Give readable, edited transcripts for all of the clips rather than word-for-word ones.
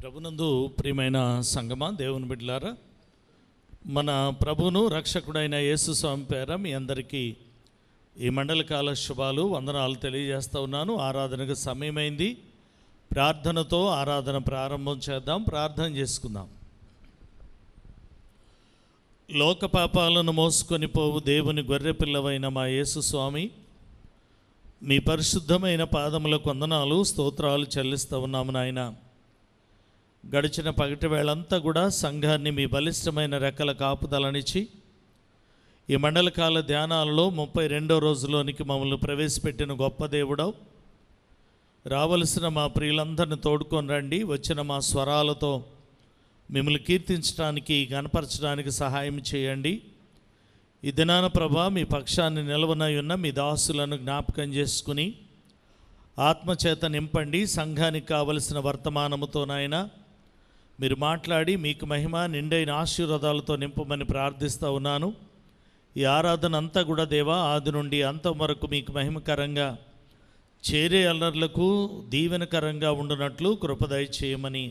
ప్రభునందు ప్రియమైన సంగమా, దేవుని బిడ్డలారా, మన ప్రభువును రక్షకుడైన యేసు స్వామి పేర మీ అందరికీ ఈ మండలకాల శుభాలు వందనాలు తెలియజేస్తూ ఉన్నాను. ఆరాధనకు సమయమైంది. ప్రార్థనతో ఆరాధన ప్రారంభం చేద్దాం. ప్రార్థన చేసుకుందాం. లోక పాపాలను మోసుకొని పోవు దేవుని గొర్రెపిల్లవైన మా యేసు స్వామి, మీ పరిశుద్ధమైన పాదములకు వందనాలు స్తోత్రాలు చెల్లిస్తూ ఉన్నాము నాయన. గడిచిన పగటి వేళంతా కూడా సంఘాన్ని మీ బలిష్టమైన రెక్కల కాపుదలనిచ్చి ఈ మండలకాల ధ్యానాలలో 32వ రోజులోనికి మమ్మల్ని ప్రవేశపెట్టిన గొప్ప దేవుడవు. రావలసిన మా ప్రియులందరిని తోడుకొని రండి. వచ్చిన మా స్వరాలతో మిమ్మల్ని కీర్తించడానికి, గణపరచడానికి సహాయం చేయండి. ఈ దినాన ప్రభా, మీ పక్షాన్ని నిలవనై ఉన్న మీ దాసులను జ్ఞాపకం చేసుకుని ఆత్మచేత నింపండి. సంఘానికి కావలసిన వర్తమానముతోనైనా మీరు మాట్లాడి మీకు మహిమ నిండైన ఆశీర్వాదాలతో నింపమని ప్రార్థిస్తూ ఉన్నాను. ఈ ఆరాధన అంతా కూడా దేవా, ఆది నుండి అంతం వరకు మీకు మహిమకరంగా, చేరే అల్లర్లకు దీవెనకరంగా ఉండునట్లు కృప దయచేయమని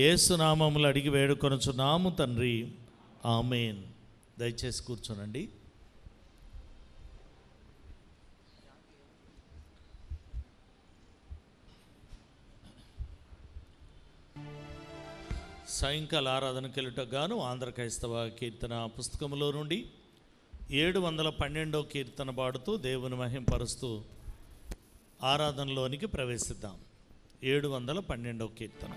యేసు నామములు అడిగి వేడుకొనుచున్నాము తండ్రి, ఆమేన్. దయచేసి కూర్చోనండి. సాయంకాల ఆరాధనకు వెళ్ళటకు గాను ఆంధ్ర క్రైస్తవ కీర్తన పుస్తకంలో నుండి 712వ కీర్తన పాడుతూ దేవుని మహింపరుస్తూ ఆరాధనలోనికి ప్రవేశిద్దాం. 712వ కీర్తన.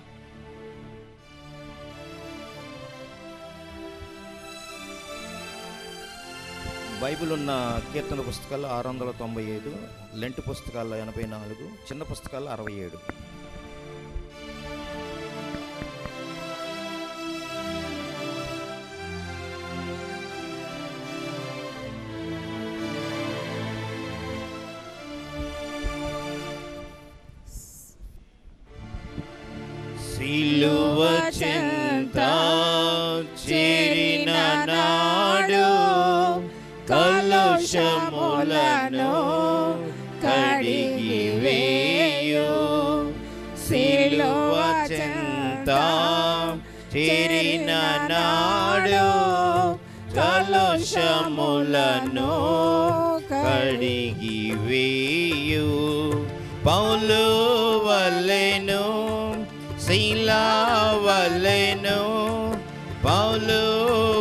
బైబిల్ ఉన్న కీర్తన పుస్తకాలు 695, లెంట్ పుస్తకాల్లో 84, చిన్న పుస్తకాల్లో 67. సిలువ చెంత చేరిన నాడు కలుషములను కడిగి వేయు. సిలువ చెంత చేరిన నాడు కలుషములను కడిగి వేయు. పౌలు వలెను శీలా వలెను, పౌలు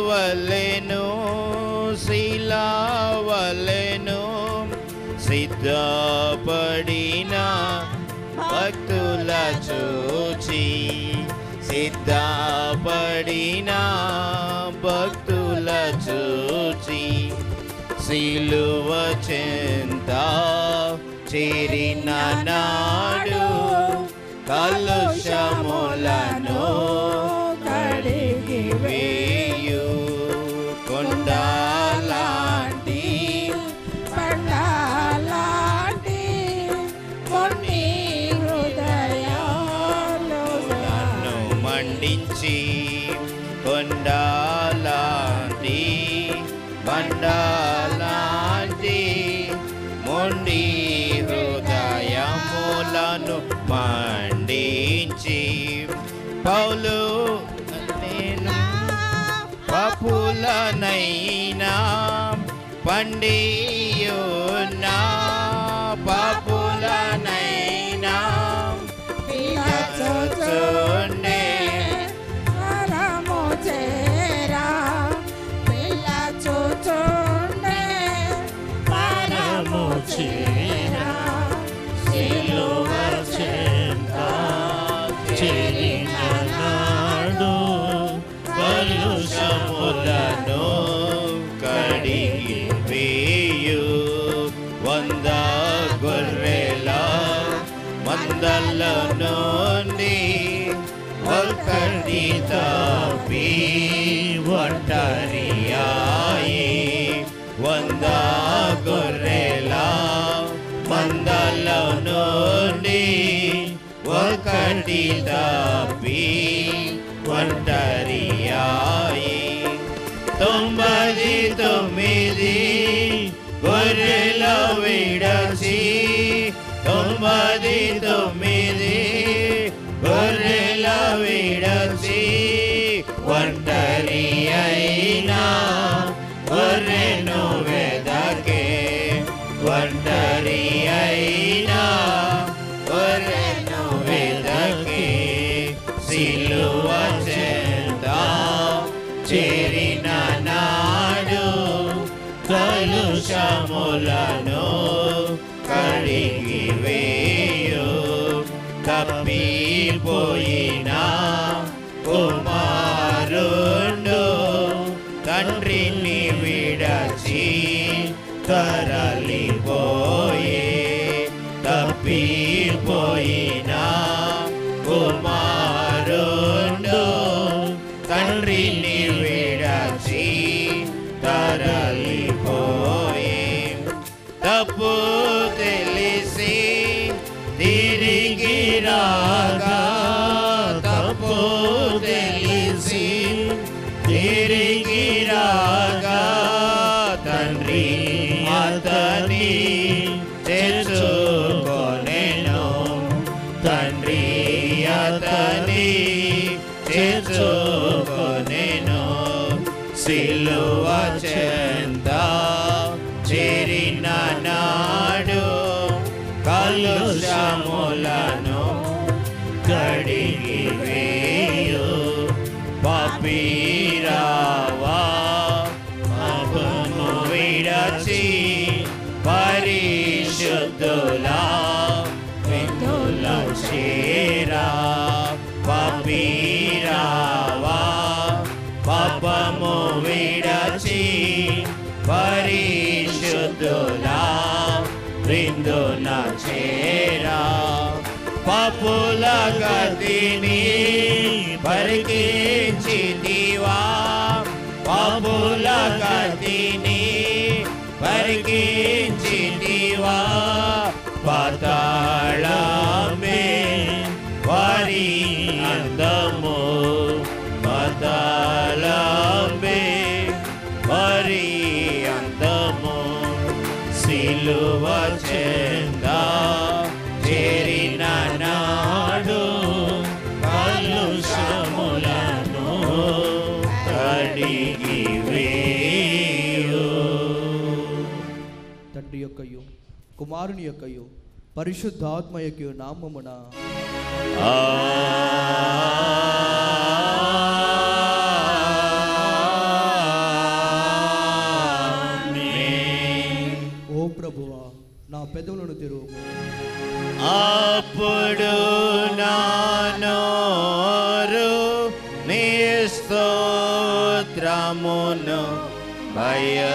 వలెను శీలా వలెను, సిద్ధపడిన భక్తుల చూచి, సిద్ధపడిన భక్తుల చూచి, సిలువ చెంత చేరిన నాడు కలుషములను కడిగి వేయు. కొండలాంటి బండలాంటి కొన్ని హృదయాలను మండించి, కొండలాంటి బండలాంటి మొండి హృదయములను మండించి, పౌలు నేను పాపులనైనా పండియున్నా, పాపులనైనా చూచుండే వరము చేరా, పిల్ల చూచుండే వరము చేరా. సిలువ చెంత చేరిన నాడు కలుషములను కడిగి వేయు. 100 గొర్రెల మందల నుండి ఒకటి తప్పి ఒంటరియాయి. 100 గొర్రెల మందల నుండి ఒకటి తప్పి ఒంటరియాయి. 99 గొర్రెల విడచి, 99 గొర్రెల సిలువ చెంత చేరిన నాడు కలుషములను కడిగి వేయు తప్పిపోయిన కుమారుండు తండ్రిని విడచి తరలిపోయే తప్పిపోయిన కుమారుండు తండ్రిని విడచి తరలిపోయే తప్పు తెలిసి తిరిగి రాగా తప్పు తెలిసి తిరిగి రాగా తండ్రి అతని చేర్చుకొనెను తండ్రి అతని చేర్చుకొనెను సిలువ చెంత చేరిన నాడు కలుషములను కడిగి వేయు పాపీరావా పాపము విడచి పరిశుద్ధులా విందుల చేరా పాపీరావా పాపము విడచి పరిశుద్ధులా విందున చేరా పాపుల గతిని పరికించితివా పాపుల గతిని పరికించితివా పాతాళమే వారి అందము పాతాళమే వారి అందము సిలువ చెంద చేరిన నాడు కలుషములను కడిగి వేయు తండ్రి యొక్కయు కుమారుని యొక్కయు పరిశుద్ధాత్మ యొక్క నామమున ఓ ప్రభువా నా పెదవులను తెరువు అప్పుడు నా నోరు నీ స్తోత్రమును బయలుపరచుము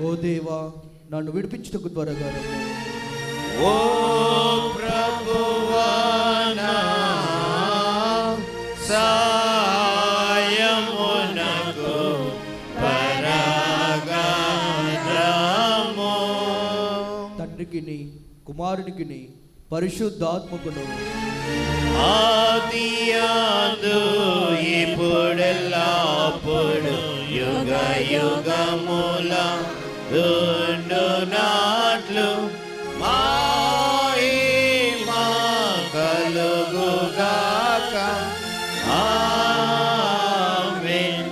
ఓ దేవా నన్ను విడిపించుటకు త్వరగా రమ్ము. ఓ ప్రభువా నా సాయమునకు పరగారము తండ్రికిని కుమారునికిని పరిశుద్ధాత్మకును ఆదియందు ఇప్పుడెల్లప్పుడు యుగ యుగముల ఉండునట్లు మహిమా కలుగుగాక ఆమేన్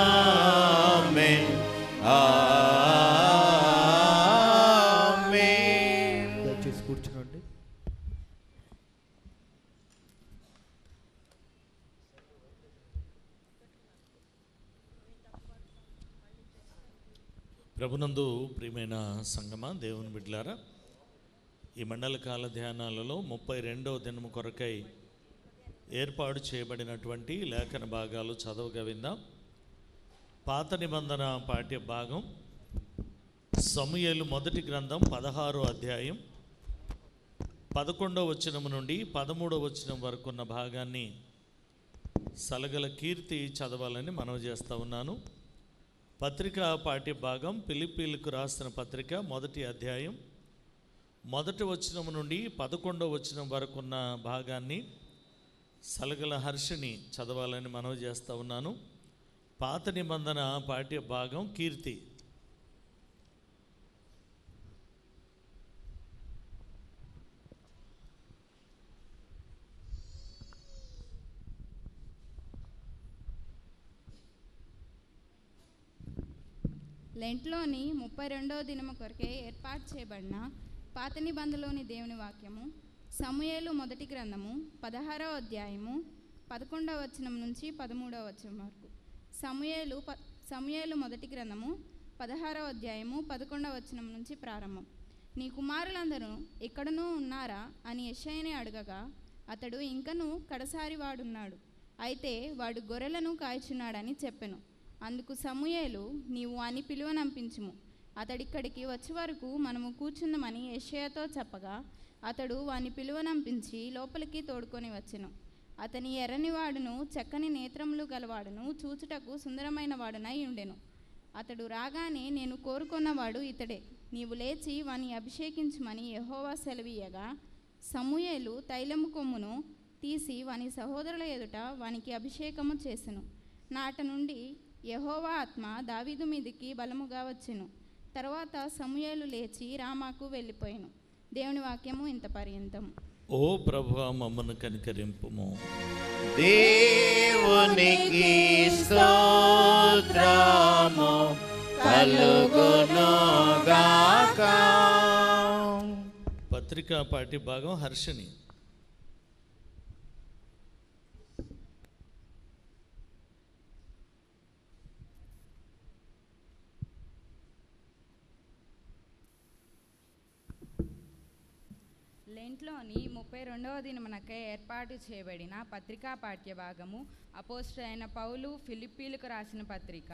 ఆమేన్ ఆమేన్. దయచేసి కూర్చునండి. ప్రభునందు ప్రియమైన సంగమా దేవుని బిడ్డలారా, ఈ మండల కాల ధ్యానాలలో 32వ దినము కొరకై ఏర్పాటు చేయబడినటువంటి లేఖన భాగాలు చదవగా విందాం. పాత నిబంధన పాఠ్య భాగం సమూయేలు మొదటి గ్రంథం 16వ అధ్యాయం 11వ వచనం నుండి 13వ వచనం వరకు ఉన్న భాగాన్ని సలగల కీర్తి చదవాలని మనవి చేస్తూ ఉన్నాను. పత్రిక పాఠ్య భాగం ఫిలిప్పీలకు రాసిన పత్రిక మొదటి అధ్యాయం 1వ వచనం నుండి 11వ వచనం వరకు ఉన్న భాగాన్ని సలగల హర్షిని చదవాలని మనవి చేస్తూ ఉన్నాను. పాత నిబంధన పాఠ్య భాగం కీర్తి. లెంట్లోని 32వ దినము కొరకే ఏర్పాటు చేయబడిన పాత నిబంధనలోని దేవుని వాక్యము సమూయేలు మొదటి గ్రంథము 16వ అధ్యాయము 11వ వచనం నుంచి 13వ వచనం వరకు. సమూయేలు మొదటి గ్రంథము 16వ అధ్యాయము 11వ వచనం నుంచి ప్రారంభం. నీ కుమారులందరూ ఎక్కడనూ ఉన్నారా అని యెషయాని అడగగా, అతడు ఇంకనూ కడసారి వాడున్నాడు, అయితే వాడు గొర్రెలను కాయచున్నాడని చెప్పెను. అందుకు సమూయేలు, నీవు వాని పిలువనంపించుము, అతడిక్కడికి వచ్చే వరకు మనము కూర్చుందామని యెషయాతో చెప్పగా, అతడు వాని పిలువనంపించి లోపలికి తోడుకొని వచ్చెను. అతని ఎర్రని వాడును చక్కని నేత్రములు గలవాడును చూచుటకు సుందరమైన వాడునై ఉండెను. అతడు రాగానే, నేను కోరుకున్నవాడు ఇతడే, నీవు లేచి వాని అభిషేకించుమని యెహోవా సెలవీయగా, సమూయేలు తైలము కొమ్మును తీసి వాని సహోదరుల ఎదుట వానికి అభిషేకము చేసెను. నాట నుండి యెహోవా ఆత్మ దావీదు మీదికి బలముగా వచ్చెను. తర్వాత సమూయేలు లేచి రామాకు వెళ్ళిపోయాను. దేవుని వాక్యము ఇంత పర్యంతం. ఓ ప్రభువా, మమ్మను కనికరింపుము. దేవునికి స్తోత్రము కలుగునుగాక. పత్రికా పాఠ్య భాగం హర్షిణి. లెంట్లోని 32వ దినమునకై ఏర్పాటు చేయబడిన పత్రికా పాఠ్యభాగము అపోస్తలుడైన పౌలు ఫిలిప్పీలకు రాసిన పత్రిక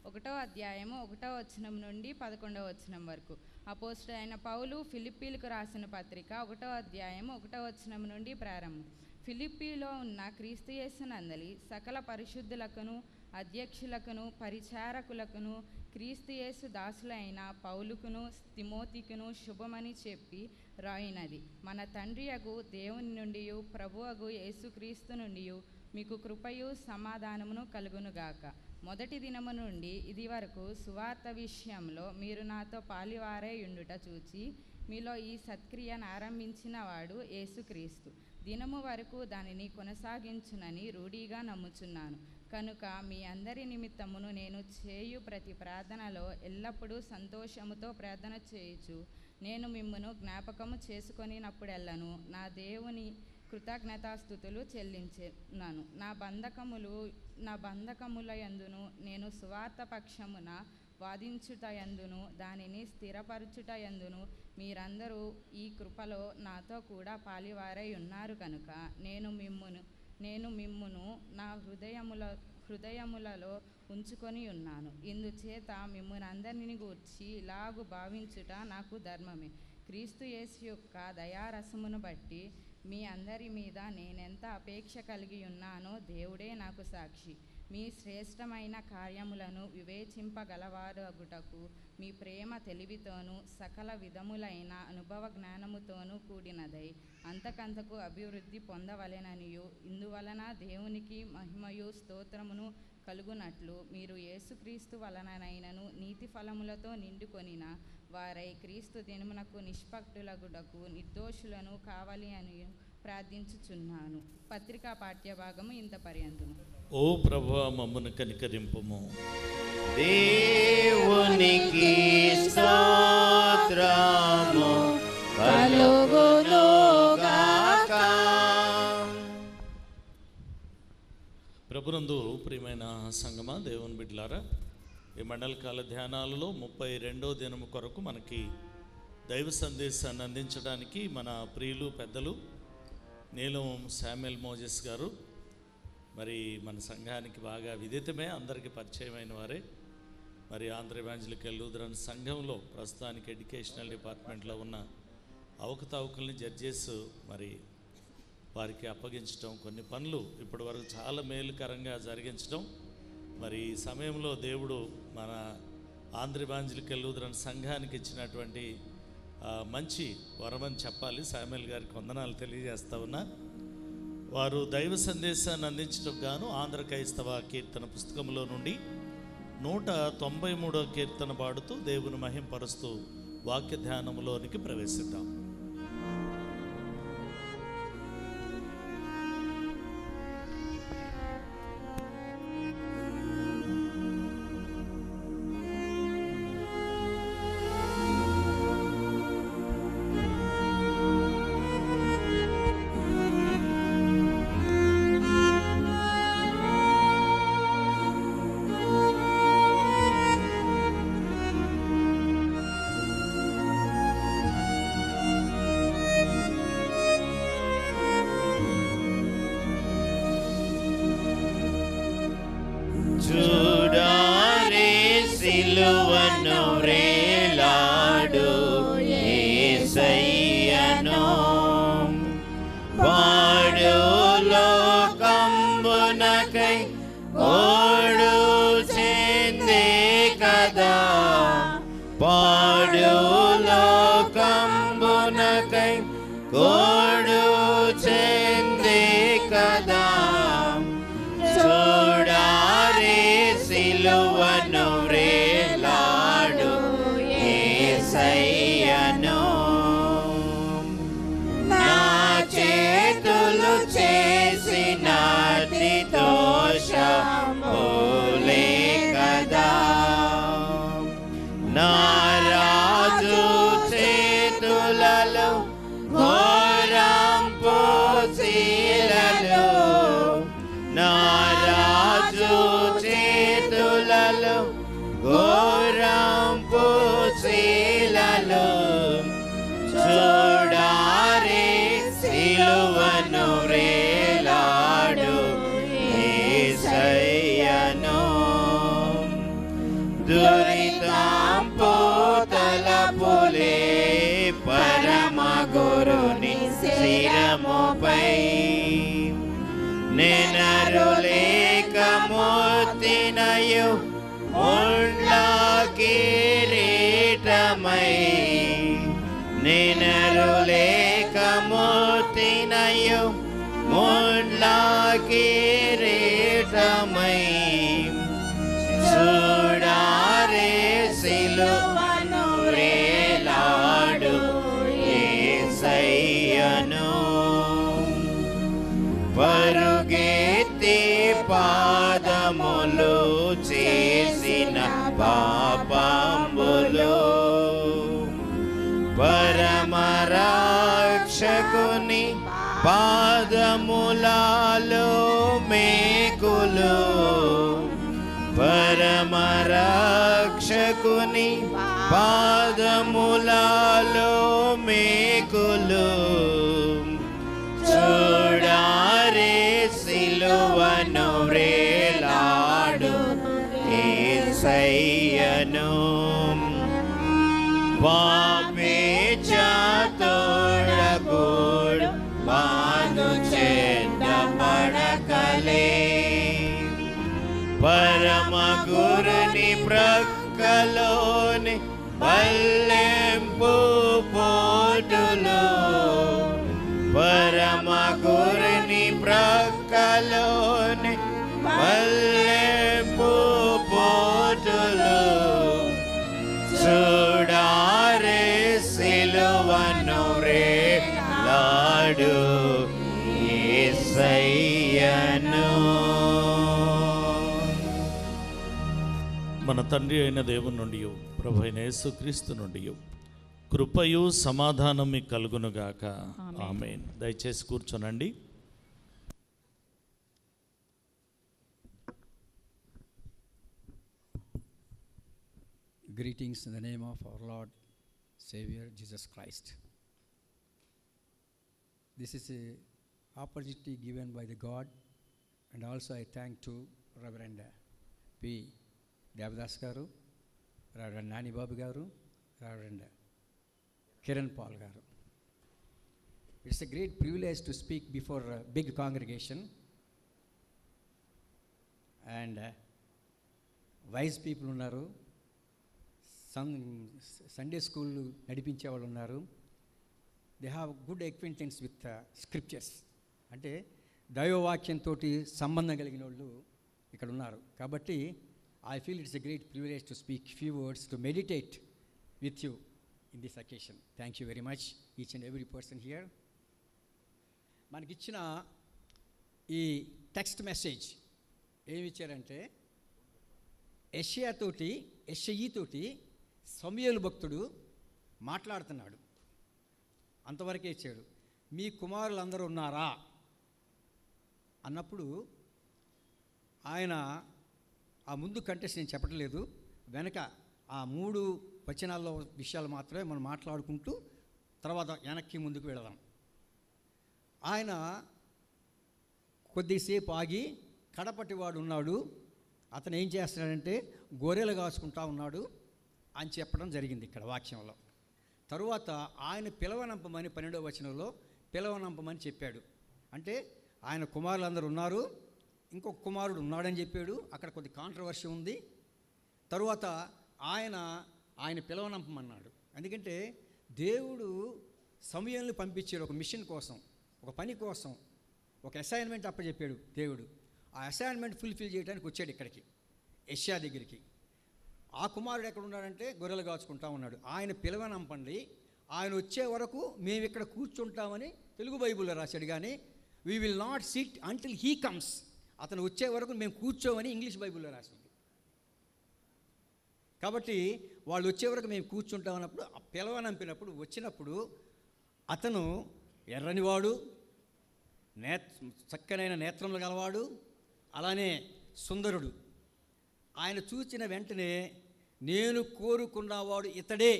1వ అధ్యాయము 1వ వచనం నుండి 11వ వచనం వరకు. అపోస్తలుడైన పౌలు ఫిలిప్పీలకు రాసిన పత్రిక 1వ అధ్యాయము 1వ వచనం నుండి ప్రారంభం. ఫిలిప్పీలో ఉన్న క్రీస్తు యేసునందలి సకల పరిశుద్ధులకును అధ్యక్షులకును పరిచారకులకును క్రీస్తు యేసు దాసులైన పౌలుకును తిమోతికును శుభమని చెప్పి రాయినది. మన తండ్రియగు దేవుని నుండి ప్రభువగు యేసుక్రీస్తు నుండి మీకు కృపయు సమాధానమును కలుగునుగాక. మొదటి దినము నుండి ఇది వరకు సువార్త విషయంలో మీరు నాతో పాలివారై ఉండుట చూచి మీలో ఈ సత్క్రియను ఆరంభించిన వాడు యేసుక్రీస్తు దినము వరకు దానిని కొనసాగించునని రూఢిగా నమ్ముచున్నాను. కనుక మీ అందరి నిమిత్తమును నేను చేయు ప్రతి ప్రార్థనలో ఎల్లప్పుడూ సంతోషముతో ప్రార్థన చేయుచు నేను మిమ్మును జ్ఞాపకము చేసుకొనినప్పుడెల్లను నా దేవుని కృతజ్ఞతాస్తుతులు చెల్లించున్నాను. నా బంధకముల యందును నేను సువార్త పక్షమున వాదించుట యందును దానిని స్థిరపరచుట యందును మీరందరూ ఈ కృపలో నాతో కూడా పాలివారై ఉన్నారు. కనుక నేను మిమ్మును నా హృదయములలో ఉంచుకొని ఉన్నాను. ఇందుచేత మిమ్మును అందరిని గూర్చి ఇలాగు భావించుట నాకు ధర్మమే. క్రీస్తు యేసు యొక్క దయారసమును బట్టి మీ అందరి మీద నేనెంత అపేక్ష కలిగి ఉన్నానో దేవుడే నాకు సాక్షి. మీ శ్రేష్టమైన కార్యములను వివేచింపగలవారగుటకు మీ ప్రేమ తెలివితోనూ సకల విధములైన అనుభవ జ్ఞానముతోనూ కూడినదై అంతకంతకు అభివృద్ధి పొందవలెననియు ఇందువలన దేవునికి మహిమయు స్తోత్రమును కలుగునట్లు మీరు యేసుక్రీస్తు వలననైనను నీతి ఫలములతో నిండుకొనిన వారై క్రీస్తు దినమునకు నిష్పక్షులగుటకు నిర్దోషులను కావాలి అని ప్రార్థించుచున్నాను. పత్రికా పాఠ్యభాగము ఇంత పర్యంతము. ఓ ప్రభువా, మమ్మను కనికరింపుము. దేవునికి స్తోత్రము కలుగునుగాక. ప్రభునందు ప్రియమైన సంగమా, దేవుని బిడ్డలారా, ఈ మండలకాల ధ్యానాలలో 32వ దినము కొరకు మనకి దైవ సందేశాన్ని అందించడానికి మన ప్రియులు పెద్దలు నీలం శామ్యుల్ మోజెస్ గారు, మరి మన సంఘానికి బాగా విదితమే, అందరికీ పరిచయమైన వారే. మరి ఆంధ్ర ఎవాంజలికల్ లూథరన్ సంఘంలో ప్రస్తుతానికి ఎడ్యుకేషనల్ డిపార్ట్మెంట్లో ఉన్న అవకతవకల్ని జడ్జెస్ మరి వారికి అప్పగించడం, కొన్ని పనులు ఇప్పటి వరకు చాలా మేలుకరంగా జరిగించడం, మరి ఈ సమయంలో దేవుడు మన ఆంధ్ర ఎవాంజలికల్ లూథరన్ సంఘానికి ఇచ్చినటువంటి మంచి వరమని చెప్పాలి. శామ్యుల్ గారికి వందనాలు తెలియజేస్తా ఉన్నా. వారు దైవ సందేశాన్ని అందించడం గాను ఆంధ్ర క్రైస్తవ కీర్తన పుస్తకంలో నుండి 193వ కీర్తన పాడుతూ దేవుని మహింపరుస్తూ వాక్య ధ్యానంలోనికి ప్రవేశిద్దాం. కోడు చెంది కదా చూడారే సిలువను వ్రేలాడు యేసయ్యను నా చేతులు చేసినటి దోషములే కదా నా రాజు చేతులలో ఘోరంపు శీలలు నా రాజు చేతులలో ఘోరంపు శీలలు చూడారే సిలువను వ్రేలాడు యేసయ్యను దురితాంపు తలపులే పరమ గురుని శిరముపై నెనరులేక మోతినయు ముండ్ల కిరీటమై నెనరులేక మోతినయు ముండ్ల కిరీటమై చూడారే సిలువను వ్రేలాడు యేసయ్యను పరుగెత్తి పాదములు చేసిన పాపంబులు పరమరక్షకుని పాదములలో మేకులు పరమరక్షకుని పాదములలో మేకులు చూడారే సిలువను వ్రేలాడు యేసయ్యను పాపేచ తోడగూడు బాను చెడ్డ పడకలే పరమ గురుని ప్రక్కలోని బల్లెంపు పోటులు పరమ గురుని ప్రక్కలోని బల్లెంపు పోటులు చూడారే సిలువను వ్రేలాడు యేసయ్యను మన తండ్రి అయిన దేవుని నుండి ప్రభు అయిన యేసుక్రీస్తు నుండి కృపయు సమాధానం మీకు కలుగునుగాక ఆమేన్. దయచేసి కూర్చోనండి. Greetings in the name of our Lord Savior Jesus Christ. This is a opportunity given by the God, and also I thank to Reverend P. Devadas garu, Reverend Nani Babu garu, Reverend Kiran Paul garu. It's a great privilege to speak before a big congregation, and wise people unnaru, Sunday school నడిపించే వాళ్ళు ఉన్నారు. They have good acquaintance with scriptures, అంటే దైవవాక్యంతో సంబంధం కలిగిన వాళ్ళు ఇక్కడ ఉన్నారు. కాబట్టి I feel it's a great privilege to speak few words to meditate with you in this occasion. Thank you very much each and every person here. మనకిచ్చిన ఈ టెక్స్ట్ మెసేజ్ ఏమి ఇచ్చారంటే, యెషయతోటి సమూయేలు భక్తుడు మాట్లాడుతున్నాడు. అంతవరకే ఇచ్చాడు. మీ కుమారులందరూ ఉన్నారా అన్నప్పుడు ఆయన ఆ ముందు కంటెస్ట్ నేను చెప్పట్లేదు, వెనక ఆ 3 వచనాల్లో విషయాలు మాత్రమే మనం మాట్లాడుకుంటూ తర్వాత వెనక్కి ముందుకు వెళదాం. ఆయన కొద్దిసేపు ఆగి కడపటివాడు ఉన్నాడు, అతను ఏం చేస్తున్నాడంటే గొర్రెలు కాసుకుంటా ఉన్నాడు అని చెప్పడం జరిగింది ఇక్కడ వాక్యంలో. తరువాత ఆయన పిలవనంపమని 12వ వచనంలో పిలవనంపమని చెప్పాడు. అంటే ఆయన కుమారులందరూ ఉన్నారు, ఇంకొక కుమారుడు ఉన్నాడని చెప్పాడు. అక్కడ కొద్ది కాంట్రవర్సీ ఉంది. తరువాత ఆయన పిలవనంపమన్నాడు. ఎందుకంటే దేవుడు సమూయేలుని పంపించాడు ఒక మిషన్ కోసం, ఒక పని కోసం, ఒక అసైన్మెంట్ అప్పచెప్పాడు దేవుడు. ఆ అసైన్మెంట్ ఫుల్ఫిల్ చేయడానికి వచ్చాడు ఇక్కడికి, యెషయా దగ్గరికి. ఆ కుమారుడు ఎక్కడ ఉన్నాడంటే గొర్రెలు కాచుకుంటా ఉన్నాడు. ఆయన పిలవనంపండి, ఆయన వచ్చే వరకు మేము ఇక్కడ కూర్చుంటామని తెలుగు బైబిల్లో రాశాడు, కానీ we will not SIT until he comes, అతను వచ్చే వరకు మేము కూర్చోమని ఇంగ్లీష్ బైబిల్లో రాసింది. కాబట్టి వాళ్ళు వచ్చే వరకు మేము కూర్చుంటామన్నప్పుడు, పిలవనంపినప్పుడు వచ్చినప్పుడు అతను ఎర్రనివాడు, చక్కనైన నేత్రములు గలవాడు, అలానే సుందరుడు. ఆయన చూచిన వెంటనే నేను కోరుకున్నవాడు ఇతడే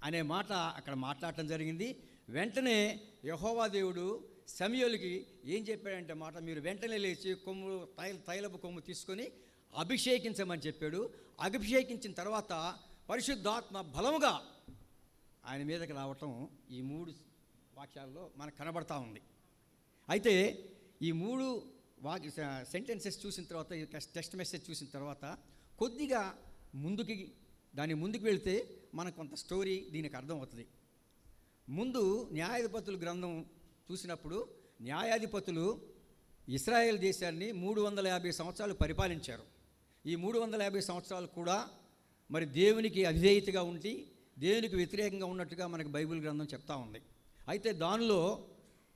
అనే మాట అక్కడ మాట్లాడటం జరిగింది. వెంటనే యెహోవా దేవుడు సమూయేలుకి ఏం చెప్పాడంటే మాట, మీరు వెంటనే లేచి కొమ్ము తైలపు కొమ్ము తీసుకొని అభిషేకించమని చెప్పాడు. అభిషేకించిన తర్వాత పరిశుద్ధాత్మ బలముగా ఆయన మీదకి రావటం ఈ 3 వాక్యాల్లో మనకు కనబడతా ఉంది. అయితే ఈ 3 సెంటెన్సెస్ చూసిన తర్వాత, ఈ టెక్స్ట్ మెసేజ్ చూసిన తర్వాత కొద్దిగా దాని ముందుకు వెళ్తే మనకు కొంత స్టోరీ దీనికి అర్థం అవుతుంది. ముందు న్యాయాధిపతుల గ్రంథం చూసినప్పుడు న్యాయాధిపతులు ఇశ్రాయేల్ దేశాన్ని 350 సంవత్సరాలు పరిపాలించారు. ఈ 350 సంవత్సరాలు కూడా మరి దేవునికి అవిధేయతగా ఉండి దేవునికి వ్యతిరేకంగా ఉన్నట్టుగా మనకు బైబిల్ గ్రంథం చెప్తా ఉంది. అయితే దానిలో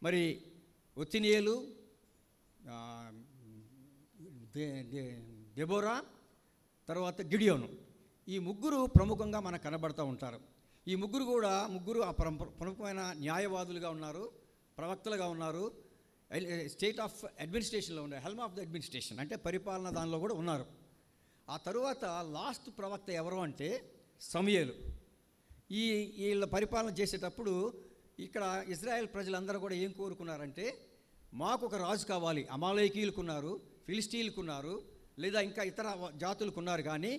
మరి ఒత్నియేలు, దెబోరా, తర్వాత గిడియోను, ఈ 3 ప్రముఖంగా మనకు కనబడుతూ ఉంటారు. ఈ ముగ్గురు ప్రముఖమైన న్యాయవాదులుగా ఉన్నారు, ప్రవక్తలుగా ఉన్నారు, స్టేట్ ఆఫ్ అడ్మినిస్ట్రేషన్లో ఉన్నారు, హెల్మ్ ఆఫ్ ద అడ్మినిస్ట్రేషన్ అంటే పరిపాలన దానిలో కూడా ఉన్నారు. ఆ తరువాత లాస్ట్ ప్రవక్త ఎవరు అంటే సమూయేలు. వీళ్ళ పరిపాలన చేసేటప్పుడు ఇక్కడ ఇజ్రాయెల్ ప్రజలందరూ కూడా ఏం కోరుకున్నారంటే, మాకు ఒక రాజు కావాలి. అమాలేకీయులకున్నారు, ఫిలిస్టీయులకున్నారు, లేదా ఇంకా ఇతర జాతులకున్నారు, కానీ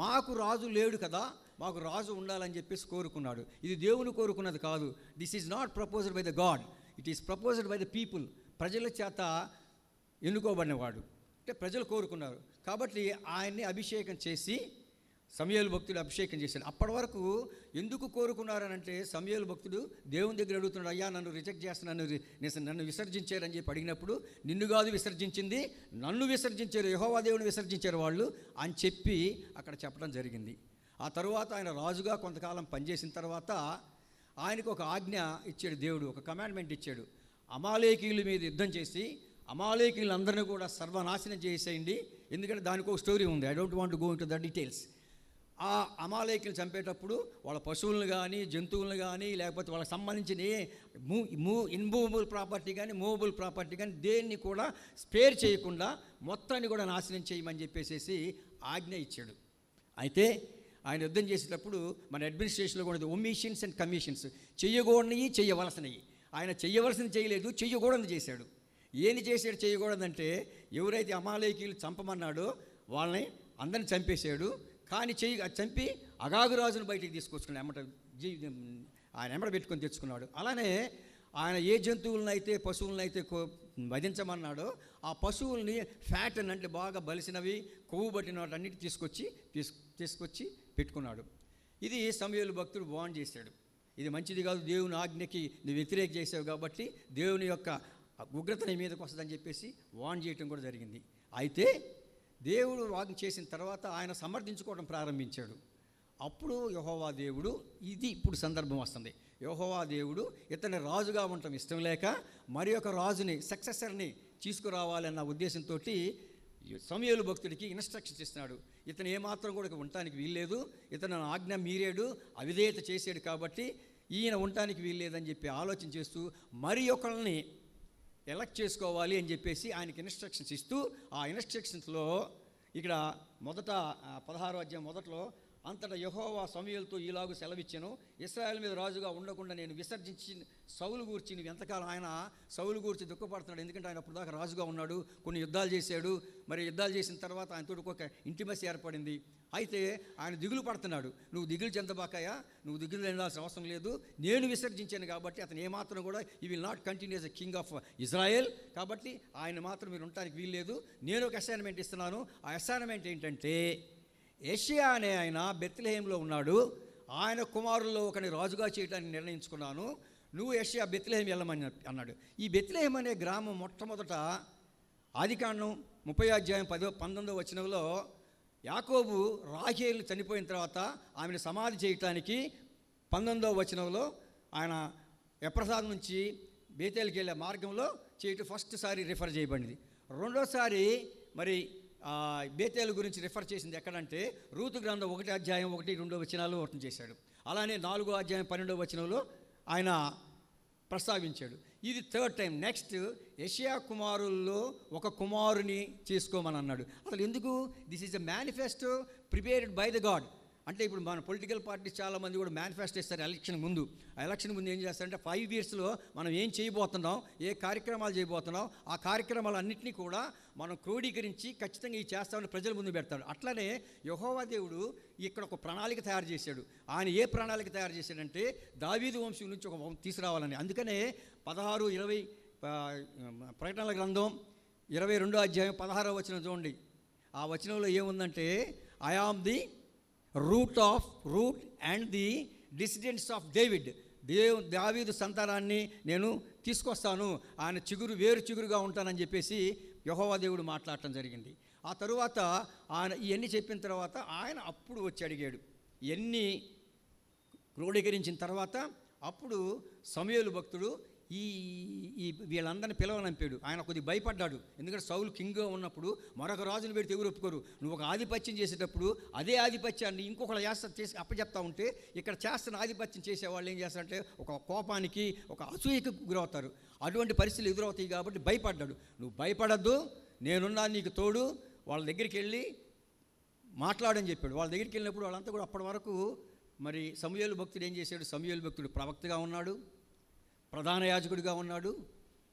మాకు రాజు లేడు కదా, మాకు రాజు ఉండాలని చెప్పేసి కోరుకున్నాడు. ఇది దేవుని కోరుకున్నది కాదు. This is not proposed by the God, it is proposed by the people. ప్రజల చేత ఎన్నుకోబడినవాడు అంటే ప్రజలు కోరుకున్నారు. కాబట్టి ఆయన్ని అభిషేకం చేసి సమూయేలు భక్తుడు అభిషేకం చేశాడు. అప్పటి వరకు ఎందుకు కోరుకున్నారనంటే సమూయేలు భక్తుడు దేవుని దగ్గర అడుగుతున్నాడు, అయ్యా నన్ను రిజెక్ట్ చేస్తున్నాను, నన్ను విసర్జించారని చెప్పి అడిగినప్పుడు, నిన్ను కాదు విసర్జించింది, నన్ను విసర్జించారు, యెహోవా దేవుని విసర్జించారు వాళ్ళు అని చెప్పి అక్కడ చెప్పడం జరిగింది. ఆ తరువాత ఆయన రాజుగా కొంతకాలం పనిచేసిన తర్వాత ఆయనకు ఒక ఆజ్ఞ ఇచ్చాడు దేవుడు, ఒక కమాండ్మెంట్ ఇచ్చాడు. అమాలేకీయుల మీద యుద్ధం చేసి అమాలేకీయులందరినీ కూడా సర్వనాశనం చేసేయండి. ఎందుకంటే దానికి ఒక స్టోరీ ఉంది, I don't want to go into the details. ఆ అమాలేకీయులు చంపేటప్పుడు వాళ్ళ పశువులను కానీ జంతువులను కానీ లేకపోతే వాళ్ళకి సంబంధించిన ఇన్మూవబుల్ ప్రాపర్టీ కానీ మూవబుల్ ప్రాపర్టీ కానీ దేన్ని కూడా స్పేర్ చేయకుండా మొత్తాన్ని కూడా నాశనం చేయమని చెప్పేసి ఆజ్ఞ ఇచ్చాడు. అయితే ఆయన యుద్ధం చేసేటప్పుడు మన అడ్మినిస్ట్రేషన్లో కూడా ఒమిషన్స్ అండ్ కమిషన్స్, చెయ్యకూడనివి చెయ్యవలసినవి. ఆయన చెయ్యవలసింది చేయలేదు, చెయ్యకూడదు చేశాడు. ఏంది చేశాడు చేయకూడదంటే, ఎవరైతే అమాలేకీయులు చంపమన్నాడో వాళ్ళని అందరిని చంపేశాడు. కానీ చంపి అగాగురాజును బయటికి తీసుకొచ్చుకున్నాడు, ఆయన ఎమ్మట పెట్టుకొని తెచ్చుకున్నాడు. అలానే ఆయన ఏ జంతువులనైతే పశువులనైతే వధించమన్నాడో ఆ పశువుల్ని ఫ్యాట్ అని అంటే బాగా బలిసినవి, కొవ్వు పట్టిన వాటి అన్నిటి తీసుకొచ్చి పెట్టుకున్నాడు. ఇది సమూయేలు భక్తుడు వార్న్ చేశాడు, ఇది మంచిది కాదు, దేవుని ఆజ్ఞకి నువ్వు వ్యతిరేక చేసావు కాబట్టి దేవుని యొక్క ఉగ్రత నీ మీదకి వస్తుందని చెప్పేసి వార్న్ చేయటం కూడా జరిగింది. అయితే దేవుడు వాగ్న చేసిన తర్వాత ఆయన సమర్థించుకోవడం ప్రారంభించాడు. అప్పుడు యెహోవా దేవుడు, ఇది ఇప్పుడు సందర్భం వస్తుంది, యెహోవా దేవుడు ఇతని రాజుగా ఉండటం ఇష్టం లేక మరి ఒక రాజుని సక్సెసర్ని తీసుకురావాలన్న ఉద్దేశంతో సమూయేలు భక్తుడికి ఇన్స్ట్రక్షన్స్ ఇస్తున్నాడు. ఇతను ఏమాత్రం కూడా ఉండటానికి వీల్లేదు, ఇతను ఆజ్ఞ మీరాడు, అవిధేయత చేశాడు, కాబట్టి ఈయన ఉండటానికి వీల్లేదని చెప్పి ఆలోచన చేస్తూ మరి ఒకరిని ఎలక్ట్ చేసుకోవాలి అని చెప్పేసి ఆయనకి ఇన్స్ట్రక్షన్స్ ఇస్తూ, ఆ ఇన్స్ట్రక్షన్స్లో ఇక్కడ మొదట 16వ అధ్యాయం మొదట్లో, అంతటా యెహోవా సమూయేలుతో ఈలాగు సెలవిచ్చెను, ఇశ్రాయేలు మీద రాజుగా ఉండకుండా నేను విసర్జించి సౌలు గూర్చి నువ్వు ఎంతకాలం, ఆయన సౌలు గూర్చి దుఃఖపడుతున్నాడు, ఎందుకంటే ఆయన అప్పుడు దాకా రాజుగా ఉన్నాడు, కొన్ని యుద్ధాలు చేశాడు, మరి యుద్ధాలు చేసిన తర్వాత ఆయనతో ఒక ఇంటిమసీ ఏర్పడింది. అయితే ఆయన దిగులు పడుతున్నాడు, నువ్వు దిగులు చెందబాకాయా, నువ్వు దిగులు చెందాల్సిన అవసరం లేదు, నేను విసర్జించాను కాబట్టి అతను ఏమాత్రం కూడా ఈ will not continue as a king of Israel, కాబట్టి ఆయన మాత్రం మీరు ఉండటానికి వీల్లేదు, నేను ఒక అసైన్మెంట్ ఇస్తున్నాను. ఆ అసైన్మెంట్ ఏంటంటే, యెషయా అనే ఆయన బెత్లెహేంలో ఉన్నాడు, ఆయన కుమారుల్లో ఒకని రాజుగా చేయడానికి నిర్ణయించుకున్నాను, నువ్వు యెషయా బెత్లెహేము వెళ్ళమని అన్నాడు. ఈ బెత్లెహేము అనే గ్రామం మొట్టమొదట ఆదికాండం 30:19 వచనంలో యాకోబు రాహేలు చనిపోయిన తర్వాత ఆమెను సమాధి చేయటానికి 19వ వచనంలో ఆయన ఎప్రసాద్ నుంచి బేతేలుకి వెళ్ళే మార్గంలో చేయటం ఫస్ట్ సారి రిఫర్ చేయబడింది. రెండోసారి మరి బేతేలు గురించి రిఫర్ చేసింది ఎక్కడంటే రూతు గ్రంథం 1:1-2 వచనాలు వర్ణన చేశాడు. అలానే 4:12 వచనంలో ఆయన ప్రస్తావించాడు. ఇది థర్డ్ టైం. నెక్స్ట్ యెషయా కుమారుల్లో ఒక కుమారుని చేసుకోమని అన్నాడు. అసలు ఎందుకు? This is a manifesto prepared by the God. అంటే ఇప్పుడు మన పొలిటికల్ పార్టీస్ చాలామంది కూడా మేనిఫెస్టో ఇస్తారు ఎలక్షన్ ముందు. ఆ ఎలక్షన్ ముందు ఏం చేస్తారంటే 5 ఇయర్స్లో మనం ఏం చేయబోతున్నాం, ఏ కార్యక్రమాలు చేయబోతున్నాం, ఆ కార్యక్రమాలన్నింటినీ కూడా మనం క్రోడీకరించి ఖచ్చితంగా ఈ చేస్తామని ప్రజల ముందు పెడతాడు. అట్లనే యెహోవా దేవుడు ఇక్కడ ఒక ప్రణాళిక తయారు చేశాడు. ఆయన ఏ ప్రణాళిక తయారు చేశాడంటే దావీదు వంశం నుంచి ఒక తీసుకురావాలని. అందుకనే 16-20 ప్రకటనల గ్రంథం 22:16 వచనం చూడండి. ఆ వచనంలో ఏముందంటే I am the root and the descendants of David. దావీదు సంతానాన్ని నేను తీసుకొస్తాను, ఆయన వేరు చిగురుగా ఉంటానని చెప్పేసి యెహోవా దేవుడు మాట్లాడటం జరిగింది. ఆ తరువాత ఆయన ఇవన్నీ చెప్పిన తర్వాత ఆయన అప్పుడు వచ్చి అడిగాడు. ఇవన్నీ క్రోడీకరించిన తర్వాత అప్పుడు సమూయేలు భక్తుడు ఈ వీళ్ళందరినీ పిలవనంపాడు. ఆయన కొద్దిగా భయపడ్డాడు. ఎందుకంటే సౌలు కింగ్గా ఉన్నప్పుడు మరొక రాజును పెడితే ఎవరు ఒప్పుకోరు. నువ్వు ఒక ఆధిపత్యం చేసేటప్పుడు అదే ఆధిపత్యాన్ని ఇంకొకరు చేసి అప్పచెప్తా ఉంటే ఇక్కడ చేస్తున్న ఆధిపత్యం చేసేవాళ్ళు ఏం చేస్తారంటే ఒక కోపానికి, ఒక అసూయకు గురవుతారు. అటువంటి పరిస్థితులు ఎదురవుతాయి కాబట్టి భయపడ్డాడు. నువ్వు భయపడద్దు, నేనున్నా నీకు తోడు, వాళ్ళ దగ్గరికి వెళ్ళి మాట్లాడని చెప్పాడు. వాళ్ళ దగ్గరికి వెళ్ళినప్పుడు వాళ్ళంతా కూడా అప్పటి వరకు మరి సమూయేలు భక్తుడు ఏం చేశాడు? సమూయేలు భక్తుడు ప్రవక్తగా ఉన్నాడు, ప్రధాన యాజకుడిగా ఉన్నాడు,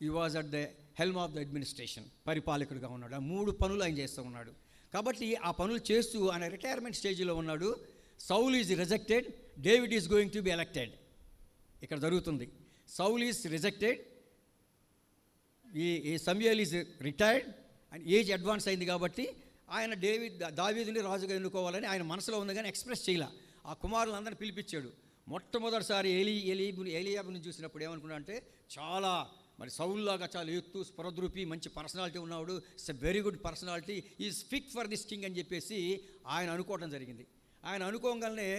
ఈ was at the helm of the administration, పరిపాలకుడిగా ఉన్నాడు. ఆ 3 పనులు ఆయన చేస్తూ ఉన్నాడు. కాబట్టి ఆ పనులు చేస్తూ ఆయన రిటైర్మెంట్ స్టేజ్లో ఉన్నాడు. Saul is rejected, David is going to be elected. ఇక్కడ జరుగుతుంది. సౌల్ ఈజ్ రిజెక్టెడ్, ఈ Samuel is retired and age advance అయింది కాబట్టి ఆయన దావీదుని రాజుగా ఎన్నుకోవాలని ఆయన మనసులో ఉంది కానీ ఎక్స్ప్రెస్ చేయాల. ఆ కుమారులందరినీ పిలిపించాడు. మొట్టమొదటిసారి ఏలీయాబుని చూసినప్పుడు ఏమనుకున్నా అంటే చాలా మరి సౌల్లాగా చాలా ఎత్తు స్పరద్రూపి మంచి పర్సనాలిటీ ఉన్నాడు, it's a very good personality, is fit for this king అని చెప్పేసి ఆయన అనుకోవడం జరిగింది. ఆయన అనుకోగానే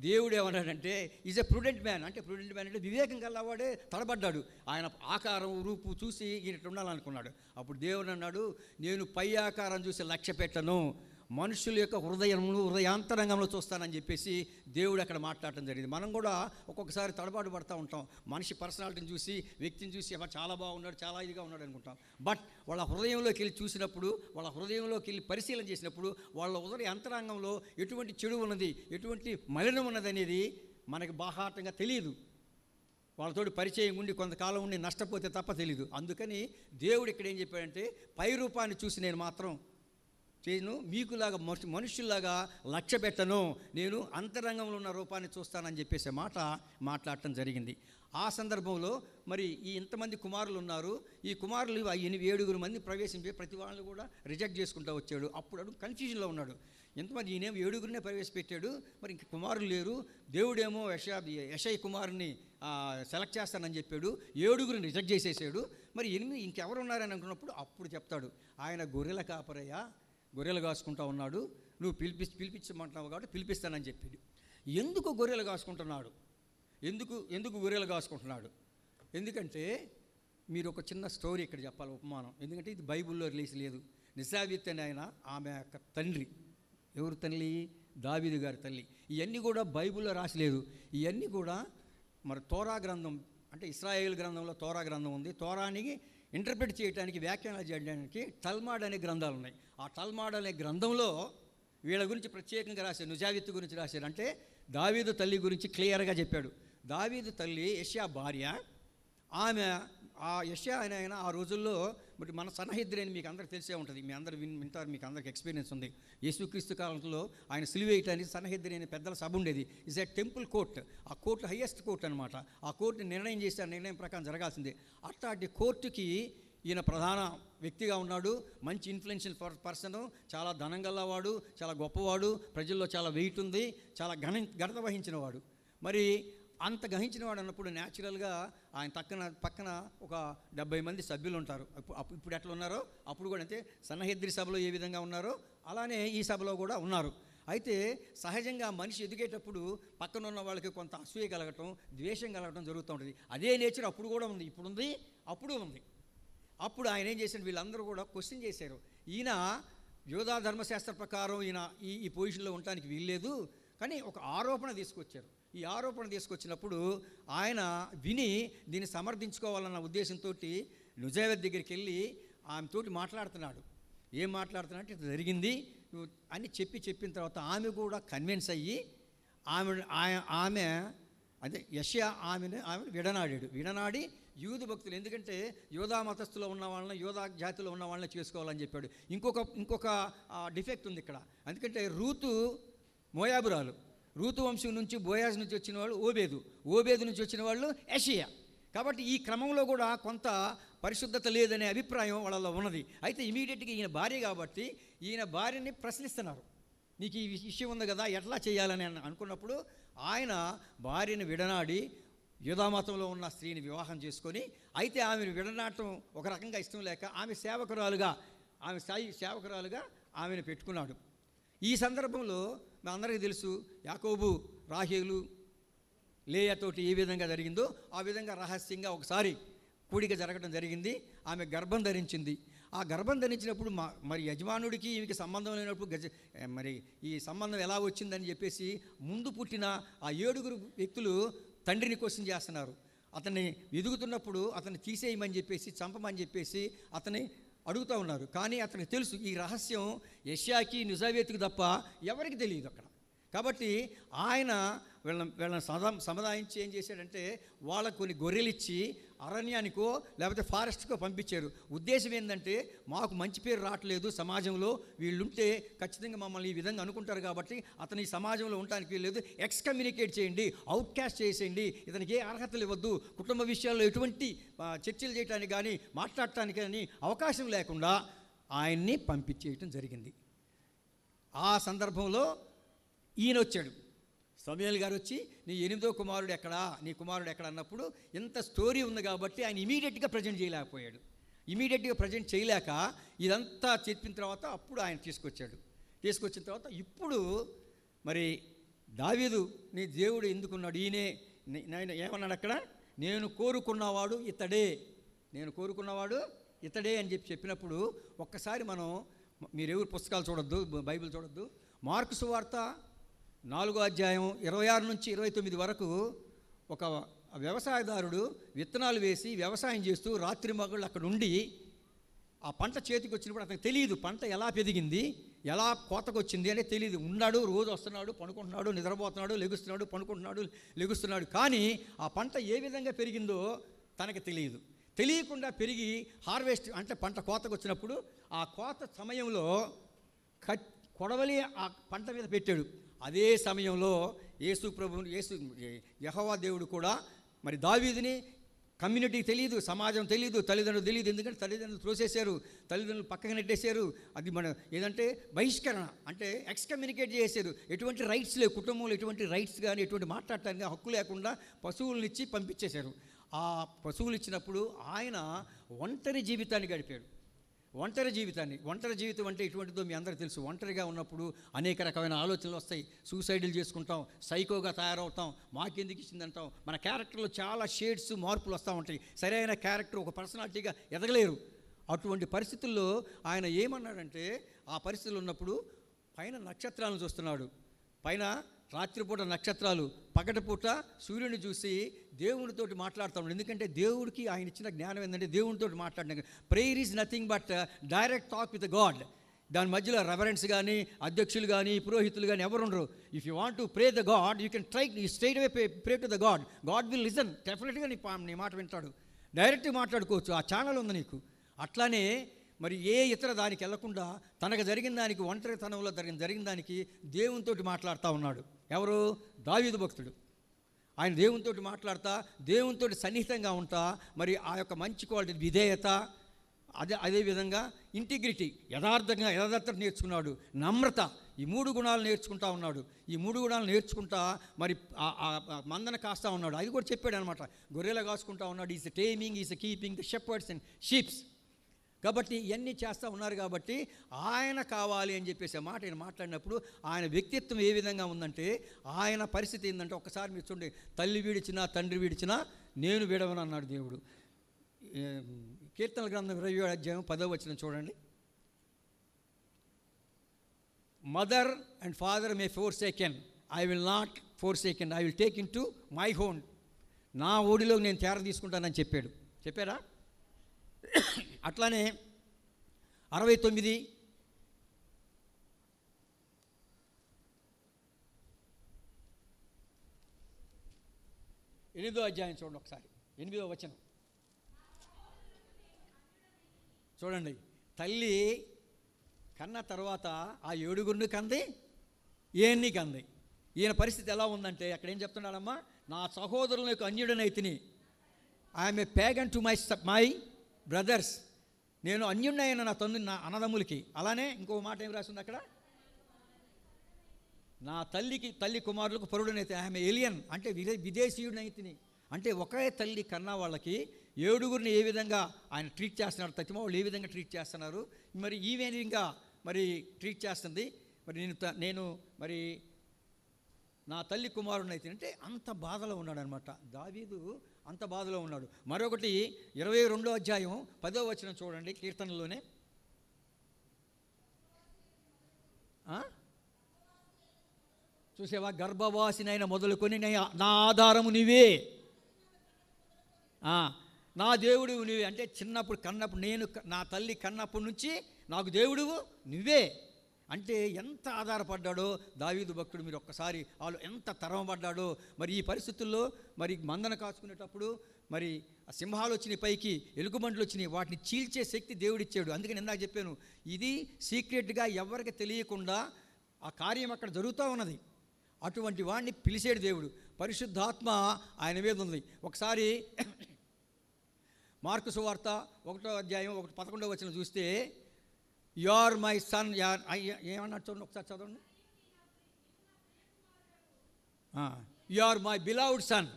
దేవుడు ఏమన్నాడంటే ఈజ్ ఎ ప్రుడెంట్ మ్యాన్. అంటే ప్రుడెంట్ మ్యాన్ అంటే వివేకం గలవాడే తడబడ్డాడు. ఆయన ఆకారం రూపు చూసి ఈయన ఉండాలనుకున్నాడు. అప్పుడు దేవుడు అన్నాడు, నేను పై ఆకారం చూసి లక్ష్య పెట్టను, మనుషుల యొక్క హృదయాంతరంగంలో చూస్తానని చెప్పేసి దేవుడు అక్కడ మాట్లాడటం జరిగింది. మనం కూడా ఒక్కొక్కసారి తడబాటు పడుతూ ఉంటాం. మనిషి పర్సనాలిటీని చూసి, వ్యక్తిని చూసి చాలా బాగున్నాడు, చాలా ఇదిగా ఉన్నాడు అనుకుంటాం. బట్ వాళ్ళ హృదయంలోకి వెళ్ళి చూసినప్పుడు, వాళ్ళ హృదయంలోకి వెళ్ళి పరిశీలన చేసినప్పుడు వాళ్ళ అంతరంగంలో ఎటువంటి చెడు ఉన్నది, ఎటువంటి మలినం ఉన్నది అనేది మనకి బాహాటంగా తెలియదు. వాళ్ళతోటి పరిచయం ఉండి కొంతకాలం ఉండి నష్టపోతే తప్ప తెలియదు. అందుకని దేవుడు ఇక్కడ ఏం చెప్పాడంటే పై రూపాన్ని చూసి నేను మాత్రం మీకులాగా మనుషుల్లాగా లక్ష్య పెట్టను, నేను అంతరంగంలో ఉన్న రూపాన్ని చూస్తానని చెప్పేసి మాట్లాడటం జరిగింది. ఆ సందర్భంలో మరి ఇంతమంది కుమారులు ఉన్నారు. ఈ కుమారులు 7 మంది ప్రవేశించి ప్రతి వాళ్ళు కూడా రిజెక్ట్ చేసుకుంటూ వచ్చాడు. అప్పుడు కన్ఫ్యూజన్లో ఉన్నాడు. ఎంతమంది ఈయనేమో 7 ప్రవేశపెట్టాడు, మరి ఇంక కుమారులు లేరు. దేవుడేమో యెషయా కుమారుని సెలెక్ట్ చేస్తానని చెప్పాడు, 7 రిజెక్ట్ చేసేసాడు. మరి 8 ఇంకెవరు ఉన్నారని అనుకున్నప్పుడు అప్పుడు చెప్తాడు, ఆయన గొర్రెల కాపరయ్య, గొర్రెలు కాసుకుంటా ఉన్నాడు, నువ్వు పిలిపించమంటున్నావు కాబట్టి పిలిపిస్తానని చెప్పాడు. ఎందుకు గొర్రెలు కాసుకుంటున్నాడు? ఎందుకు గొర్రెలు కాసుకుంటున్నాడు? ఎందుకంటే మీరు ఒక చిన్న స్టోరీ ఇక్కడ చెప్పాలి, ఉపమానం. ఎందుకంటే ఇది బైబిల్లో రిలీజ్ లేదు. నిజావిత్ అని ఆయన, ఆమె యొక్క తండ్రి, ఎవరు తల్లి? దావీదు గారి తల్లి. ఇవన్నీ కూడా బైబిల్లో రాసలేదు. ఇవన్నీ కూడా మరి తోరా గ్రంథం, అంటే ఇశ్రాయేల్ గ్రంథంలో తోరా గ్రంథం ఉంది. తోరానికి ఇంటర్ప్రిట్ చేయడానికి, వ్యాఖ్యానాలు చేయడానికి టల్మాడ్ అనే గ్రంథాలు ఉన్నాయి. ఆ టల్మాడ్ అనే గ్రంథంలో వీళ్ళ గురించి ప్రత్యేకంగా రాశారు, నిజావిత్ గురించి రాశారు. అంటే దావీదు తల్లి గురించి క్లియర్గా చెప్పాడు. దావీదు తల్లి యెషయా భార్య. ఆమె ఆ యెషయా ఆయన ఆ రోజుల్లో మరి మన సన్హెద్రి అని మీకు అందరికి తెలిసే ఉంటుంది, మీ అందరు వింటారు, మీకు అందరికి ఎక్స్పీరియన్స్ ఉంది. యేసుక్రీస్తు కాలంలో ఆయన సిలువ వేయటానికి సన్హెద్రి అనే పెద్దల సభ ఉండేది. Is a temple court. ఆ కోర్టు హైయెస్ట్ కోర్ట్ అనమాట. ఆ కోర్టు నిర్ణయం చేస్తే ఆ నిర్ణయం ప్రకారం జరగాల్సిందే. అట్లాంటి కోర్టుకి ఈయన ప్రధాన వ్యక్తిగా ఉన్నాడు. మంచి ఇన్ఫ్లుయెన్షియల్ పర్సను, చాలా ధనం గల్లవాడు, చాలా గొప్పవాడు, ప్రజల్లో చాలా వెయిట్ ఉంది, చాలా ఘనత వహించిన వాడు. మరి అంత గ్రహించిన వాడు అన్నప్పుడు న్యాచురల్గా ఆయన పక్కన ఒక 70 మంది సభ్యులు ఉంటారు. ఇప్పుడు ఎట్లా ఉన్నారో అప్పుడు కూడా అంతే. సన్నహెద్రి సభలో ఏ విధంగా ఉన్నారో అలానే ఈ సభలో కూడా ఉన్నారు. అయితే సహజంగా మనిషి ఎదిగేటప్పుడు పక్కన ఉన్న వాళ్ళకి కొంత అసూయ కలగటం, ద్వేషం కలగటం జరుగుతూ ఉంటుంది. అదే నేచర్ అప్పుడు కూడా ఉంది, ఇప్పుడు ఉంది, అప్పుడు ఉంది. అప్పుడు ఆయన ఏం చేశాడు, వీళ్ళందరూ కూడా క్వశ్చన్ చేశారు, ఈయన యోధా ధర్మశాస్త్ర ప్రకారం ఈయన ఈ పొజిషన్లో ఉండటానికి వీల్లేదు, కానీ ఒక ఆరోపణ తీసుకొచ్చారు. ఈ ఆరోపణ తీసుకొచ్చినప్పుడు ఆయన విని దీన్ని సమర్థించుకోవాలన్న ఉద్దేశంతో నుజైవత్ దగ్గరికి వెళ్ళి ఆమెతోటి మాట్లాడుతున్నాడు. ఏం మాట్లాడుతున్నాడంటే ఇది జరిగింది అని చెప్పిన తర్వాత ఆమె కూడా కన్విన్స్ అయ్యి ఆమె అదే యెషయా ఆమె విడనాడి యూదు భక్తులు, ఎందుకంటే యోధా మతస్థులో ఉన్న వాళ్ళని, యోధా జాతిలో ఉన్న వాళ్ళని చేసుకోవాలని చెప్పాడు. ఇంకొక డిఫెక్ట్ ఉంది ఇక్కడ. ఎందుకంటే మోయాబురాలు, రూతు వంశం నుంచి బోయాజ్ నుంచి వచ్చిన వాళ్ళు ఓబేదు నుంచి వచ్చిన వాళ్ళు యెషయా. కాబట్టి ఈ క్రమంలో కూడా కొంత పరిశుద్ధత లేదనే అభిప్రాయం వాళ్ళలో ఉన్నది. అయితే ఇమీడియట్గా ఈయన భార్య కాబట్టి ఈయన భార్యని ప్రశ్నిస్తున్నారు, నీకు ఈ విషయం ఉంది కదా, ఎట్లా చేయాలని అనుకున్నప్పుడు ఆయన భార్యని విడనాడి యూదామతంలో ఉన్న స్త్రీని వివాహం చేసుకొని, అయితే ఆమెను విడనాటం ఒక రకంగా ఇష్టం లేక ఆమె సేవకురాలుగా ఆమెను పెట్టుకున్నాడు. ఈ సందర్భంలో అందరికీ తెలుసు, యాకోబు రాహేలు లేయతోటి ఏ విధంగా జరిగిందో ఆ విధంగా రహస్యంగా ఒకసారి కూడిక జరగడం జరిగింది. ఆమె గర్భం ధరించింది. ఆ గర్భం ధరించినప్పుడు మరి యజమానుడికి ఈమెకి సంబంధం లేనప్పుడు మరి ఈ సంబంధం ఎలా వచ్చిందని చెప్పేసి ముందు పుట్టిన ఆ 7 వ్యక్తులు తండ్రిని క్వశ్చన్ చేస్తున్నారు. అతన్ని ఎదుగుతున్నప్పుడు అతన్ని తీసేయమని చెప్పేసి, చంపమని చెప్పేసి అతన్ని అడుగుతూ ఉన్నారు. కానీ అతనికి తెలుసు ఈ రహస్యం యెషయాకి నిజావేతికి తప్ప ఎవరికి తెలియదు అక్కడ. కాబట్టి ఆయన వీళ్ళని సముదాయించి ఏం చేశాడంటే వాళ్ళకు కొన్ని గొర్రెలు ఇచ్చి అరణ్యానికో లేకపోతే ఫారెస్ట్కో పంపించారు. ఉద్దేశం ఏంటంటే మాకు మంచి పేరు రావట్లేదు సమాజంలో, వీళ్ళుంటే ఖచ్చితంగా మమ్మల్ని ఈ విధంగా అనుకుంటారు కాబట్టి అతను ఈ సమాజంలో ఉండడానికి వీల్లేదు, ఎక్స్కమ్యూనికేట్ చేయండి, అవుట్కాస్ట్ చేసేయండి, ఇతనికి ఏ అర్హతలు ఇవ్వద్దు, కుటుంబ విషయాల్లో ఎటువంటి చర్చలు చేయడానికి కానీ మాట్లాడటానికి కానీ అవకాశం లేకుండా ఆయన్ని పంపించేయటం జరిగింది. ఆ సందర్భంలో ఈయన వచ్చాడు, సమూయేలు గారు వచ్చి నీ 8వ కుమారుడు ఎక్కడా, నీ కుమారుడు ఎక్కడ అన్నప్పుడు ఇంత స్టోరీ ఉంది కాబట్టి ఆయన ఇమీడియట్గా ప్రజెంట్ చేయలేకపోయాడు. ఇమీడియట్గా ప్రజెంట్ చేయలేక ఇదంతా చెప్పిన తర్వాత అప్పుడు ఆయన తీసుకొచ్చిన తర్వాత ఇప్పుడు మరి దావీదు నీ దేవుడు ఎందుకున్నాడు, ఈయన ఏమన్నాడు అక్కడ, నేను కోరుకున్నవాడు ఇతడే అని చెప్పినప్పుడు ఒక్కసారి మీరెవరు పుస్తకాలు చూడొద్దు, బైబిల్ చూడొద్దు, మార్కు సువార్త 4వ అధ్యాయం 26 నుంచి 29 వరకు ఒక వ్యవసాయదారుడు విత్తనాలు వేసి వ్యవసాయం చేస్తూ రాత్రి మగళ్ళు అక్కడ ఉండి ఆ పంట చేతికి వచ్చినప్పుడు అతనికి తెలియదు పంట ఎలా పెరిగింది, ఎలా కోతకు వచ్చింది అనేది తెలియదు. ఉన్నాడు, రోజు వస్తున్నాడు, పడుకుంటున్నాడు, నిద్రపోతున్నాడు, లెగుస్తున్నాడు, పడుకుంటున్నాడు, లెగుస్తున్నాడు, కానీ ఆ పంట ఏ విధంగా పెరిగిందో తనకు తెలియకుండా పెరిగి హార్వెస్ట్ అంటే పంట కోతకు వచ్చినప్పుడు ఆ కోత సమయంలో కొడవలి ఆ పంట మీద పెట్టాడు. అదే సమయంలో యెహోవా దేవుడు కూడా మరి దావీదుని కమ్యూనిటీకి తెలియదు, సమాజం తెలియదు, తల్లిదండ్రులు తెలియదు, ఎందుకంటే తల్లిదండ్రులు త్రోసేశారు, తల్లిదండ్రులు పక్కకి నెట్టేశారు. అది బహిష్కరణ అంటే ఎక్స్కమ్యూనికేట్ చేశారు. ఎటువంటి రైట్స్ లేవు, కుటుంబంలో ఎటువంటి రైట్స్ కానీ ఎటువంటి మాట్లాడటానికి హక్కు లేకుండా పశువులనిచ్చి పంపించేశారు. ఆ పశువులు ఇచ్చినప్పుడు ఆయన ఒంటరి జీవితాన్ని గడిపాడు. ఒంటరి జీవితం అంటే ఎటువంటిదో మీ అందరికీ తెలుసు. ఒంటరిగా ఉన్నప్పుడు అనేక రకమైన ఆలోచనలు వస్తాయి, సూసైడ్లు చేసుకుంటాం, సైకోగా తయారవుతాం, మాకెందుకు ఇచ్చిందంటాం, మన క్యారెక్టర్లో చాలా షేడ్స్ మార్పులు వస్తూ ఉంటాయి, సరైన క్యారెక్టర్ ఒక పర్సనాలిటీగా ఎదగలేరు. అటువంటి పరిస్థితుల్లో ఆయన ఏమన్నాడంటే ఆ పరిస్థితులు ఉన్నప్పుడు పైన నక్షత్రాలను చూస్తున్నాడు, పైన రాత్రిపూట నక్షత్రాలు, పగటిపూట సూర్యుని చూసి దేవునితోటి మాట్లాడుతున్నాడు. ఎందుకంటే దేవుడికి ఆయన ఇచ్చిన జ్ఞానం ఏంటంటే దేవునితో మాట్లాడడానికి prayer is nothing but direct talk with God. దాని మధ్యలో రెవరెన్స్ కానీ అధ్యక్షులు కానీ పురోహితులు కానీ ఎవరు ఉండరు. If you want to pray the God you can try straight away pray to the God will listen, డెఫినెట్గా నీ మాట వింటాడు, డైరెక్ట్గా మాట్లాడుకోవచ్చు, ఆ ఛానల్ ఉంది నీకు. అట్లానే మరి ఏ ఇతర దానికి వెళ్లకుండా తనకు జరిగిన దానికి, ఒంటరితనంలో జరిగిన దానికి దేవునితోటి మాట్లాడుతూ ఉన్నాడు. ఎవరు? దావీదు భక్తుడు. ఆయన దేవునితోటి మాట్లాడుతా, దేవునితోటి సన్నిహితంగా ఉంటా, మరి ఆ యొక్క మంచి క్వాలిటీ విధేయత, అదేవిధంగా ఇంటిగ్రిటీ, యథార్థత నేర్చుకున్నాడు, నమ్రత, ఈ 3 గుణాలు నేర్చుకుంటా ఉన్నాడు. ఈ 3 గుణాలు నేర్చుకుంటా మరి మందన కాస్తా ఉన్నాడు. అది కూడా చెప్పాడు అనమాట. గొర్రెలు కాసుకుంటా ఉన్నాడు. Is taming, is keeping the shepherd's and sheeps. కాబట్టి ఇవన్నీ చేస్తూ ఉన్నారు. కాబట్టి ఆయన కావాలి అని చెప్పేసి ఆ మాట ఆయన మాట్లాడినప్పుడు ఆయన వ్యక్తిత్వం ఏ విధంగా ఉందంటే, ఆయన పరిస్థితి ఏంటంటే, ఒక్కసారి మీరు చూడండి, తల్లి వీడిచినా తండ్రి వీడిచినా నేను విడవను అన్నాడు దేవుడు. కీర్తనల గ్రంథం 27వ అధ్యాయం 10వ వచనం చూడండి. Mother and father may forsaken, I will not forsaken, I will take in to my home. నా ఓడిలో నేను తేర తీసుకుంటానని చెప్పారా? అట్లానే 69 8వ అధ్యాయం చూడండి ఒకసారి, 8వ వచనం చూడండి. తల్లి కన్న తర్వాత ఆ 7 కంది, ఏన్ని కంది. ఈయన పరిస్థితి ఎలా ఉందంటే, అక్కడ ఏం చెప్తున్నాడమ్మా, నా సహోదరులకు అన్యుడనైతిని, I'm a pagan to my brothers. నేను అన్యుడైన నా అన్నదమ్ములకి. అలానే ఇంకో మాట ఏం రాసింది అక్కడ, నా తల్లి కుమారులకు పరుడనైతే, ఐఎమ్ ఏలియన్, అంటే విదేశీయుడనైతిని. అంటే ఒకే తల్లి కన్నా వాళ్ళకి 7 ఏ విధంగా ఆయన ట్రీట్ చేస్తున్నారు, తతిమ వాళ్ళు ఏ విధంగా ట్రీట్ చేస్తున్నారు, మరి ఈ విధంగా మరి ట్రీట్ చేస్తుంది. మరి నేను మరి నా తల్లి కుమారుడినైతే, అంటే అంత బాధలో ఉన్నాడు అనమాట దావీదు, అంత బాధలో ఉన్నాడు. మరొకటి 22వ అధ్యాయం 10వ వచనం చూడండి, కీర్తనలోనే. చూసేవా, గర్భవాసినైనా మొదలుకొని నా ఆధారము నీవే, నా దేవుడు నువ్వే. అంటే చిన్నప్పుడు కన్నప్పుడు, నేను నా తల్లి కన్నప్పటి నుంచి నాకు దేవుడువు నువ్వే. అంటే ఎంత ఆధారపడ్డాడో దావీదు భక్తుడు. మీరు ఒక్కసారి వాళ్ళు ఎంత తరమపడ్డాడో. మరి ఈ పరిస్థితుల్లో మరి మందన కాచుకునేటప్పుడు మరి సింహాలు వచ్చినాయి, పైకి ఎలుగుబంట్లు వచ్చినాయి, వాటిని చీల్చే శక్తి దేవుడిచ్చాడు. అందుకని ఇందాక చెప్పాను, ఇది సీక్రెట్గా ఎవరికి తెలియకుండా ఆ కార్యం అక్కడ జరుగుతూ ఉన్నది. అటువంటి వాడిని పిలిచాడు దేవుడు. పరిశుద్ధాత్మ ఆయన మీద ఉంది. ఒకసారి మార్కు సువార్త 1వ అధ్యాయం 11వ వచనం చూస్తే, యు ఆర్ మై సన్, ఏమన్నట్టు చూడండి ఒకసారి చదవండి. You are my beloved son,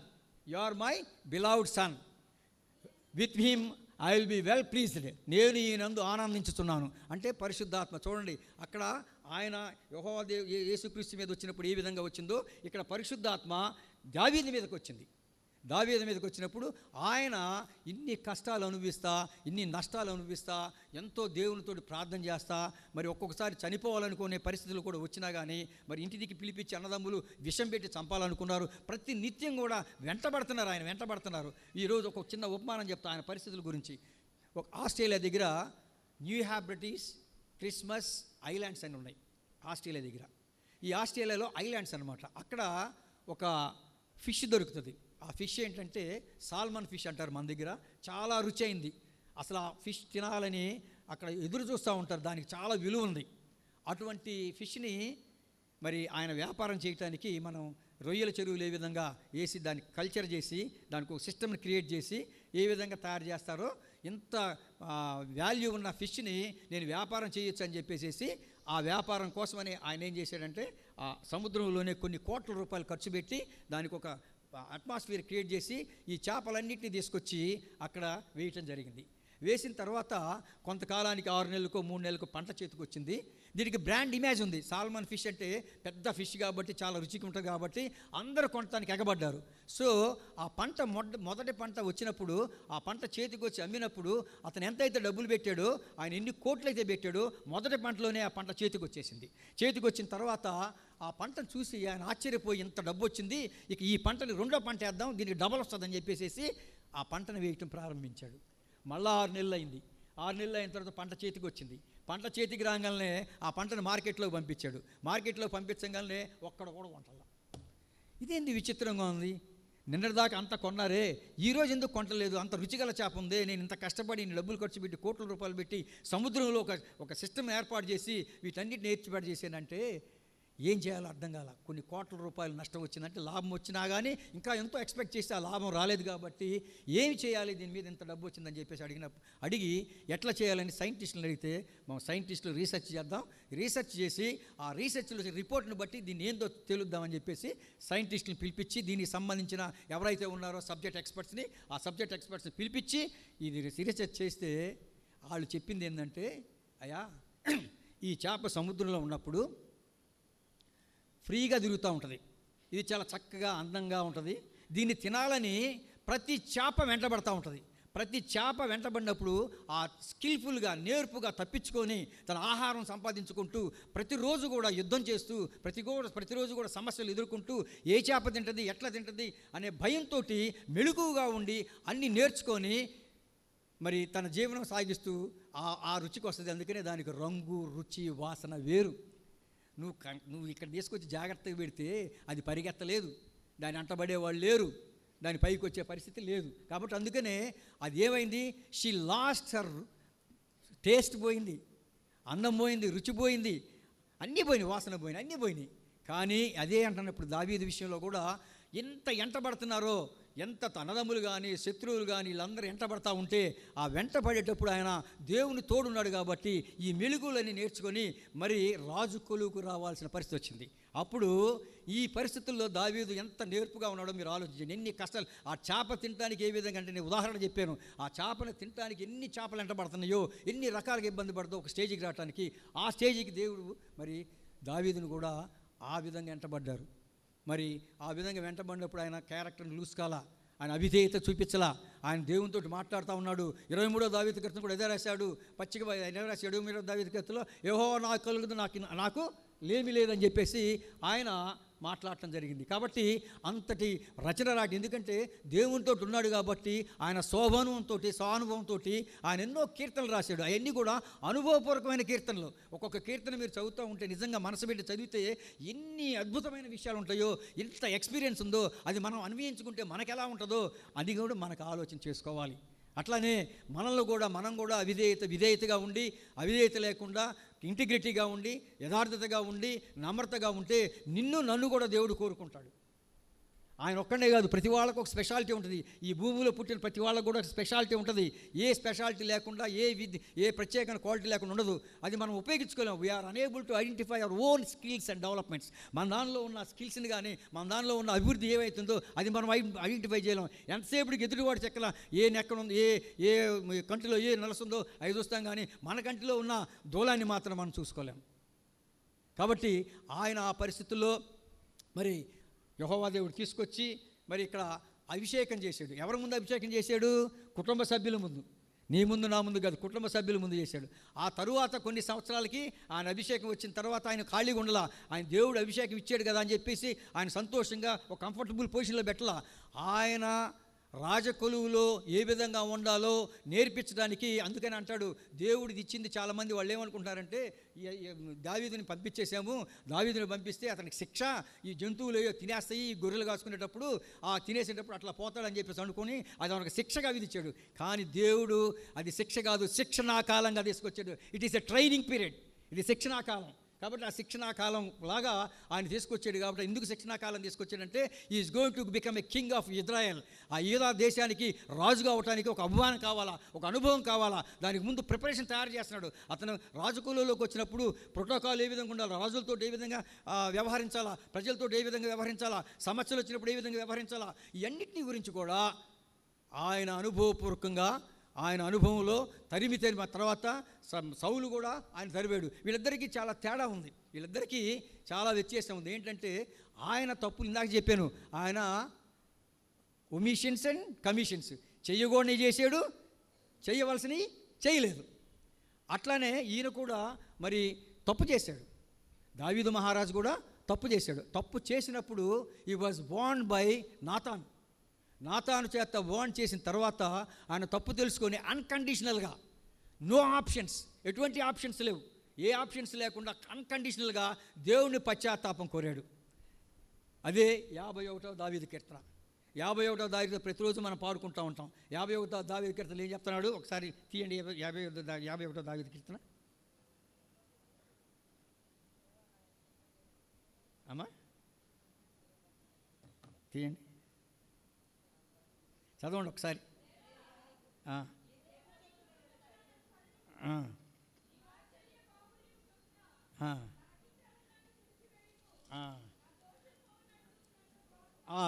you are my beloved son, with him I will be well pleased, నేను ఈయనందు ఆనందించుతున్నాను. అంటే పరిశుద్ధాత్మ చూడండి, అక్కడ ఆయన యెహోవా యేసుక్రీస్తు మీద వచ్చినప్పుడు ఏ విధంగా వచ్చిందో, ఇక్కడ పరిశుద్ధాత్మ దావీదు మీదకి వచ్చింది. దావీదు మీదకి వచ్చినప్పుడు ఆయన ఇన్ని కష్టాలు అనుభవిస్తా, ఇన్ని నష్టాలు అనుభవిస్తా, ఎంతో దేవునితో ప్రార్థన చేస్తా, మరి ఒక్కొక్కసారి చనిపోవాలనుకునే పరిస్థితులు కూడా వచ్చినా కానీ మరి ఇంటికి పిలిపించి అన్నదమ్ములు విషం పెట్టి చంపాలనుకున్నారు. ప్రతి నిత్యం కూడా ఆయన వెంటబడుతున్నారు. ఈరోజు ఒక చిన్న ఉపమానం చెప్తా ఆయన పరిస్థితుల గురించి. ఒక ఆస్ట్రేలియా దగ్గర న్యూ హ్యాబ్రిటీస్ క్రిస్మస్ ఐలాండ్స్ అని ఉన్నాయి ఆస్ట్రేలియా దగ్గర. ఈ ఆస్ట్రేలియాలో ఐలాండ్స్ అనమాట. అక్కడ ఒక ఫిష్ దొరుకుతుంది. ఆ ఫిష్ ఏంటంటే సాల్మన్ ఫిష్ అంటారు మన దగ్గర. చాలా రుచి అయింది. అసలు ఆ ఫిష్ తినాలని అక్కడ ఎదురు చూస్తూ ఉంటారు, దానికి చాలా విలువ ఉంది. అటువంటి ఫిష్ని మరి ఆయన వ్యాపారం చేయడానికి మనం రొయ్యల చెరువులు ఏ విధంగా వేసి దాన్ని కల్చర్ చేసి దానికి ఒక సిస్టమ్ని క్రియేట్ చేసి ఏ విధంగా తయారు చేస్తారో, ఇంత వాల్యూ ఉన్న ఫిష్ని నేను వ్యాపారం చేయొచ్చు అని చెప్పేసి ఆ వ్యాపారం కోసమని ఆయన ఏం చేశాడంటే ఆ సముద్రంలోనే కొన్ని కోట్ల రూపాయలు ఖర్చు పెట్టి దానికి ఒక అట్మాస్ఫియర్ క్రియేట్ చేసి ఈ చేపలన్నింటినీ తీసుకొచ్చి అక్కడ వేయటం జరిగింది. వేసిన తర్వాత కొంతకాలానికి 6 నెలలకో 3 నెలలకో పంట చేతికి వచ్చింది. దీనికి బ్రాండ్ ఇమేజ్ ఉంది. సాల్మన్ ఫిష్ అంటే పెద్ద ఫిష్ కాబట్టి చాలా రుచిగా ఉంటుంది కాబట్టి అందరూ కొనడానికి ఎగబడ్డారు. సో ఆ పంట మొదటి పంట వచ్చినప్పుడు ఆ పంట చేతికి వచ్చి అమ్మినప్పుడు అతను ఎంతైతే డబ్బులు పెట్టాడో, ఆయన ఎన్ని కోట్లు అయితే పెట్టాడో, మొదటి పంటలోనే ఆ పంట చేతికి వచ్చేసింది. చేతికి వచ్చిన తర్వాత ఆ పంటను చూసి ఆయన ఆశ్చర్యపోయి, ఇంత డబ్బు వచ్చింది, ఇక ఈ పంటని రెండో పంట వేద్దాం, దీనికి డబల్ వస్తుందని చెప్పేసి ఆ పంటను వేయటం ప్రారంభించాడు. మళ్ళీ 6 నెలలు అయింది. 6 నెలలు అయిన తర్వాత పంట చేతికి వచ్చింది. పంట చేతికి రాగానే ఆ పంటను మార్కెట్లోకి పంపించాడు. మార్కెట్లో పంపించగానే ఒక్కడ కూడా కొంటలా. ఇదేంది విచిత్రంగా ఉంది, నిన్నటిదాకా అంత కొన్నారే, ఈరోజు ఎందుకు కొంటలేదు, అంత రుచిగల చేప ఉంది, నేను ఇంత కష్టపడి ఇన్ని డబ్బులు ఖర్చు పెట్టి కోట్ల రూపాయలు పెట్టి సముద్రంలో ఒక సిస్టమ్ ఏర్పాటు చేసి వీటన్నిటిని ఏర్పాటు చేశానంటే ఏం చేయాలో అర్థం కాల. కొన్ని కోట్ల రూపాయలు నష్టం వచ్చిందంటే, లాభం వచ్చినా కానీ ఇంకా ఎంతో ఎక్స్పెక్ట్ చేస్తే ఆ లాభం రాలేదు కాబట్టి ఏమి చేయాలి, దీని మీద ఇంత డబ్బు వచ్చిందని చెప్పేసి అడిగి ఎట్లా చేయాలని సైంటిస్టులను అడిగితే, మా సైంటిస్టులు రీసెర్చ్ చేద్దాం, రీసెర్చ్ చేసి ఆ రీసెర్చ్లో రిపోర్ట్ని బట్టి దీన్ని ఏందో తేలుద్దామని చెప్పేసి సైంటిస్టులను పిలిపించి, దీనికి సంబంధించిన ఎవరైతే ఉన్నారో సబ్జెక్ట్ ఎక్స్పర్ట్స్ని, ఆ సబ్జెక్ట్ ఎక్స్పర్ట్స్ని పిలిపించి ఇది రీసెర్చ్ చేస్తే వాళ్ళు చెప్పింది ఏంటంటే, అయ్యా ఈ చేప సముద్రంలో ఉన్నప్పుడు ఫ్రీగా తిరుగుతూ ఉంటుంది, ఇది చాలా చక్కగా అందంగా ఉంటుంది, దీన్ని తినాలని ప్రతి చేప వెంటబడతా ఉంటుంది. ప్రతి చేప వెంటబడినప్పుడు ఆ స్కిల్ఫుల్గా నేర్పుగా తప్పించుకొని తన ఆహారం సంపాదించుకుంటూ ప్రతిరోజు కూడా యుద్ధం చేస్తూ ప్రతిరోజు కూడా సమస్యలు ఎదుర్కొంటూ ఏ చేప తింటుంది, ఎట్లా తింటుంది అనే భయంతో మెలకువగా ఉండి అన్నీ నేర్చుకొని మరి తన జీవనం సాగిస్తూ ఆ రుచికి వస్తుంది. అందుకనే దానికి రంగు, రుచి, వాసన వేరు. నువ్వు ఇక్కడ తీసుకొచ్చి జాగ్రత్తగా పెడితే అది పరిగెత్తలేదు, దాని అంటబడేవాళ్ళు లేరు, దాని పైకి వచ్చే పరిస్థితి లేదు. కాబట్టి అందుకనే అది ఏమైంది, షీ లాస్ట్ హర్ టేస్ట్ పోయింది, అన్నం పోయింది, రుచి పోయింది, అన్నీ పోయినాయి, వాసన పోయినాయి, అన్నీ పోయినాయి. కానీ అదే అంటున్నప్పుడు దావీదు విషయంలో కూడా ఎంత ఎంటబడుతున్నారో, ఎంత అన్నదమ్ములు కానీ శత్రువులు కానీ వీళ్ళందరూ వెంటబడతా ఉంటే ఆ వెంటబడేటప్పుడు ఆయన దేవుని తోడున్నాడు కాబట్టి ఈ మెలుగులని నేర్చుకొని మరి రాజు కొలువుకు రావాల్సిన పరిస్థితి వచ్చింది. అప్పుడు ఈ పరిస్థితుల్లో దావీదు ఎంత నేర్పుగా ఉన్నాడో మీరు ఆలోచించండి. ఎన్ని కష్టాలు, ఆ చేప తినడానికి ఏ విధంగా అంటే, నేను ఉదాహరణ చెప్పాను, ఆ చేపను తినడానికి ఎన్ని చేపలు వెంటబడుతున్నాయో, ఎన్ని రకాలుగా ఇబ్బంది పడుతుందో ఒక స్టేజ్కి రావడానికి. ఆ స్టేజ్కి దేవుడు మరి దావీదును కూడా ఆ విధంగా వెంటబడ్డారు. మరి ఆ విధంగా వెంటబడినప్పుడు ఆయన క్యారెక్టర్ని లూజ్ కాలా, ఆయన అవిధేయత చూపించలా, ఆయన దేవునితో మాట్లాడుతూ ఉన్నాడు. 23వ దావీదు కీర్తన కూడా ఎదే రాశాడు, పచ్చిక రాశాడు 23వ దావీదు కీర్తనలో, యెహోవా నాకు కలుగుతుంది, నాకు లేమి లేదని చెప్పేసి ఆయన మాట్లాడటం జరిగింది. కాబట్టి అంతటి రచన రాటి, ఎందుకంటే దేవునితో ఉన్నాడు కాబట్టి ఆయన శోభానుభవంతో, సానుభవంతో ఆయన ఎన్నో కీర్తనలు రాశాడు. అవన్నీ కూడా అనుభవపూర్వకమైన కీర్తనలు. ఒక్కొక్క కీర్తన మీరు చదువుతూ ఉంటే నిజంగా మనసు పెట్టి చదివితే ఎన్ని అద్భుతమైన విషయాలు ఉంటాయో, ఎంత ఎక్స్పీరియన్స్ ఉందో అది మనం అన్వయించుకుంటే మనకు ఎలా ఉంటుందో అది కూడా మనకు ఆలోచన చేసుకోవాలి. అట్లానే మనం కూడా విధేయతగా ఉండి, అవిధేయత లేకుండా ఇంటిగ్రిటీగా ఉండి, యథార్థతగా ఉండి, నమ్రతగా ఉంటే నన్ను కూడా దేవుడు కోరుకుంటాడు. ఆయన ఒక్కడే కాదు, ప్రతి వాళ్ళకు ఒక స్పెషాలిటీ ఉంటుంది. ఈ భూమిలో పుట్టిన ప్రతి వాళ్ళకు కూడా స్పెషాలిటీ ఉంటుంది. ఏ స్పెషాలిటీ లేకుండా, ఏ ప్రత్యేకమైన క్వాలిటీ లేకుండా ఉండదు. అది మనం ఉపయోగించుకోలేము. We are unable to identify our own skills and developments. మన దానిలో ఉన్న స్కిల్స్ని కానీ, మన దానిలో ఉన్న అభివృద్ధి ఏమవుతుందో అది మనం ఐడెంటిఫై చేయలేం. ఎంతసేపటికి ఎదుటివాడు చెక్కల ఏ నెక్కన ఉంది, ఏ కంటిలో ఏ నలుస్తుందో అవి చూస్తాం, కానీ మన కంటిలో ఉన్న దూలాన్ని మాత్రం మనం చూసుకోలేం. కాబట్టి ఆయన ఆ పరిస్థితుల్లో మరి యెహోవా దేవుడు తీసుకొచ్చి మరి ఇక్కడ అభిషేకం చేశాడు. ఎవరి ముందు అభిషేకం చేశాడు? కుటుంబ సభ్యుల ముందు. నీ ముందు నా ముందు కాదు, కుటుంబ సభ్యుల ముందు చేశాడు. ఆ తరువాత కొన్ని సంవత్సరాలకి ఆయన అభిషేకం వచ్చిన తర్వాత ఆయన ఖాళీగా ఉండలా. ఆయన దేవుడు అభిషేకం ఇచ్చాడు కదా అని చెప్పేసి ఆయన సంతోషంగా ఒక కంఫర్టబుల్ పొజిషన్లో పెట్టలా. ఆయన రాజకొలువులో ఏ విధంగా ఉండాలో నేర్పించడానికి. అందుకని అంటాడు, దేవుడిది ఇచ్చింది చాలామంది వాళ్ళు ఏమనుకుంటున్నారంటే, దావీదుని పంపించేసాము, దావీదుని పంపిస్తే అతనికి శిక్ష, ఈ జంతువులు తినేస్తాయి, ఈ గొర్రెలు కాసుకునేటప్పుడు తినేసేటప్పుడు అట్లా పోతాడని చెప్పేసి అనుకుని అది మనకు శిక్షగా విధించాడు. కానీ దేవుడు అది శిక్ష కాదు, శిక్షణా కాలంగా తీసుకొచ్చాడు. It is a training period, ఇది శిక్షణా కాలం. కాబట్టి ఆ శిక్షణా కాలం లాగా ఆయన తీసుకొచ్చాడు. కాబట్టి ఎందుకు శిక్షణా కాలం తీసుకొచ్చాడంటే, is going to become a king of Israel. ఆ యూదా దేశానికి రాజుగా అవడానికి ఒక అభిమానం కావాలా, ఒక అనుభవం కావాలా. దానికి ముందు ప్రిపరేషన్ తయారు చేస్తున్నాడు. అతను రాజకులంలోకి వచ్చినప్పుడు ప్రోటోకాల్ ఏ విధంగా ఉండాలి, రాజులతో ఏ విధంగా వ్యవహరించాలా, ప్రజలతో ఏ విధంగా వ్యవహరించాలా, సమస్యలు వచ్చినప్పుడు ఏ విధంగా వ్యవహరించాలా, ఇవన్నిటిని గురించి కూడా ఆయన అనుభవపూర్వకంగా ఆయన అనుభవంలో తరిమి తర్వాత సౌలు కూడా ఆయన తరివాడు. వీళ్ళిద్దరికీ చాలా తేడా ఉంది, వీళ్ళిద్దరికీ చాలా వ్యత్యాసం ఉంది. ఏంటంటే ఆయన తప్పులు ఇందాక చెప్పాను, ఆయన ఒమిషన్స్ అండ్ కమిషన్స్, చెయ్యకూడని చేశాడు, చేయవలసినవి చేయలేదు. అట్లానే ఈయన కూడా మరి తప్పు చేశాడు. దావీదు మహారాజు కూడా తప్పు చేశాడు. తప్పు చేసినప్పుడు ఈ వాజ్ వార్న్డ్ బై నాతాను చేత వార్న్ చేసిన తర్వాత ఆయన తప్పు తెలుసుకొని అన్కండిషనల్గా, నో ఆప్షన్స్, ఎటువంటి ఆప్షన్స్ లేవు, ఏ ఆప్షన్స్ లేకుండా అన్కండిషనల్గా దేవుని పశ్చాత్తాపం కోరాడు. అదే 51వ దావీదు కీర్తన. 51వ దావీదు ప్రతిరోజు మనం పాడుకుంటూ ఉంటాం. 51వ దావీదు కీర్తనలు ఏం చెప్తున్నాడు ఒకసారి తీయండి. 51వ దావీదు కీర్తన. అమ్మా తీయండి, చదవండి ఒకసారి.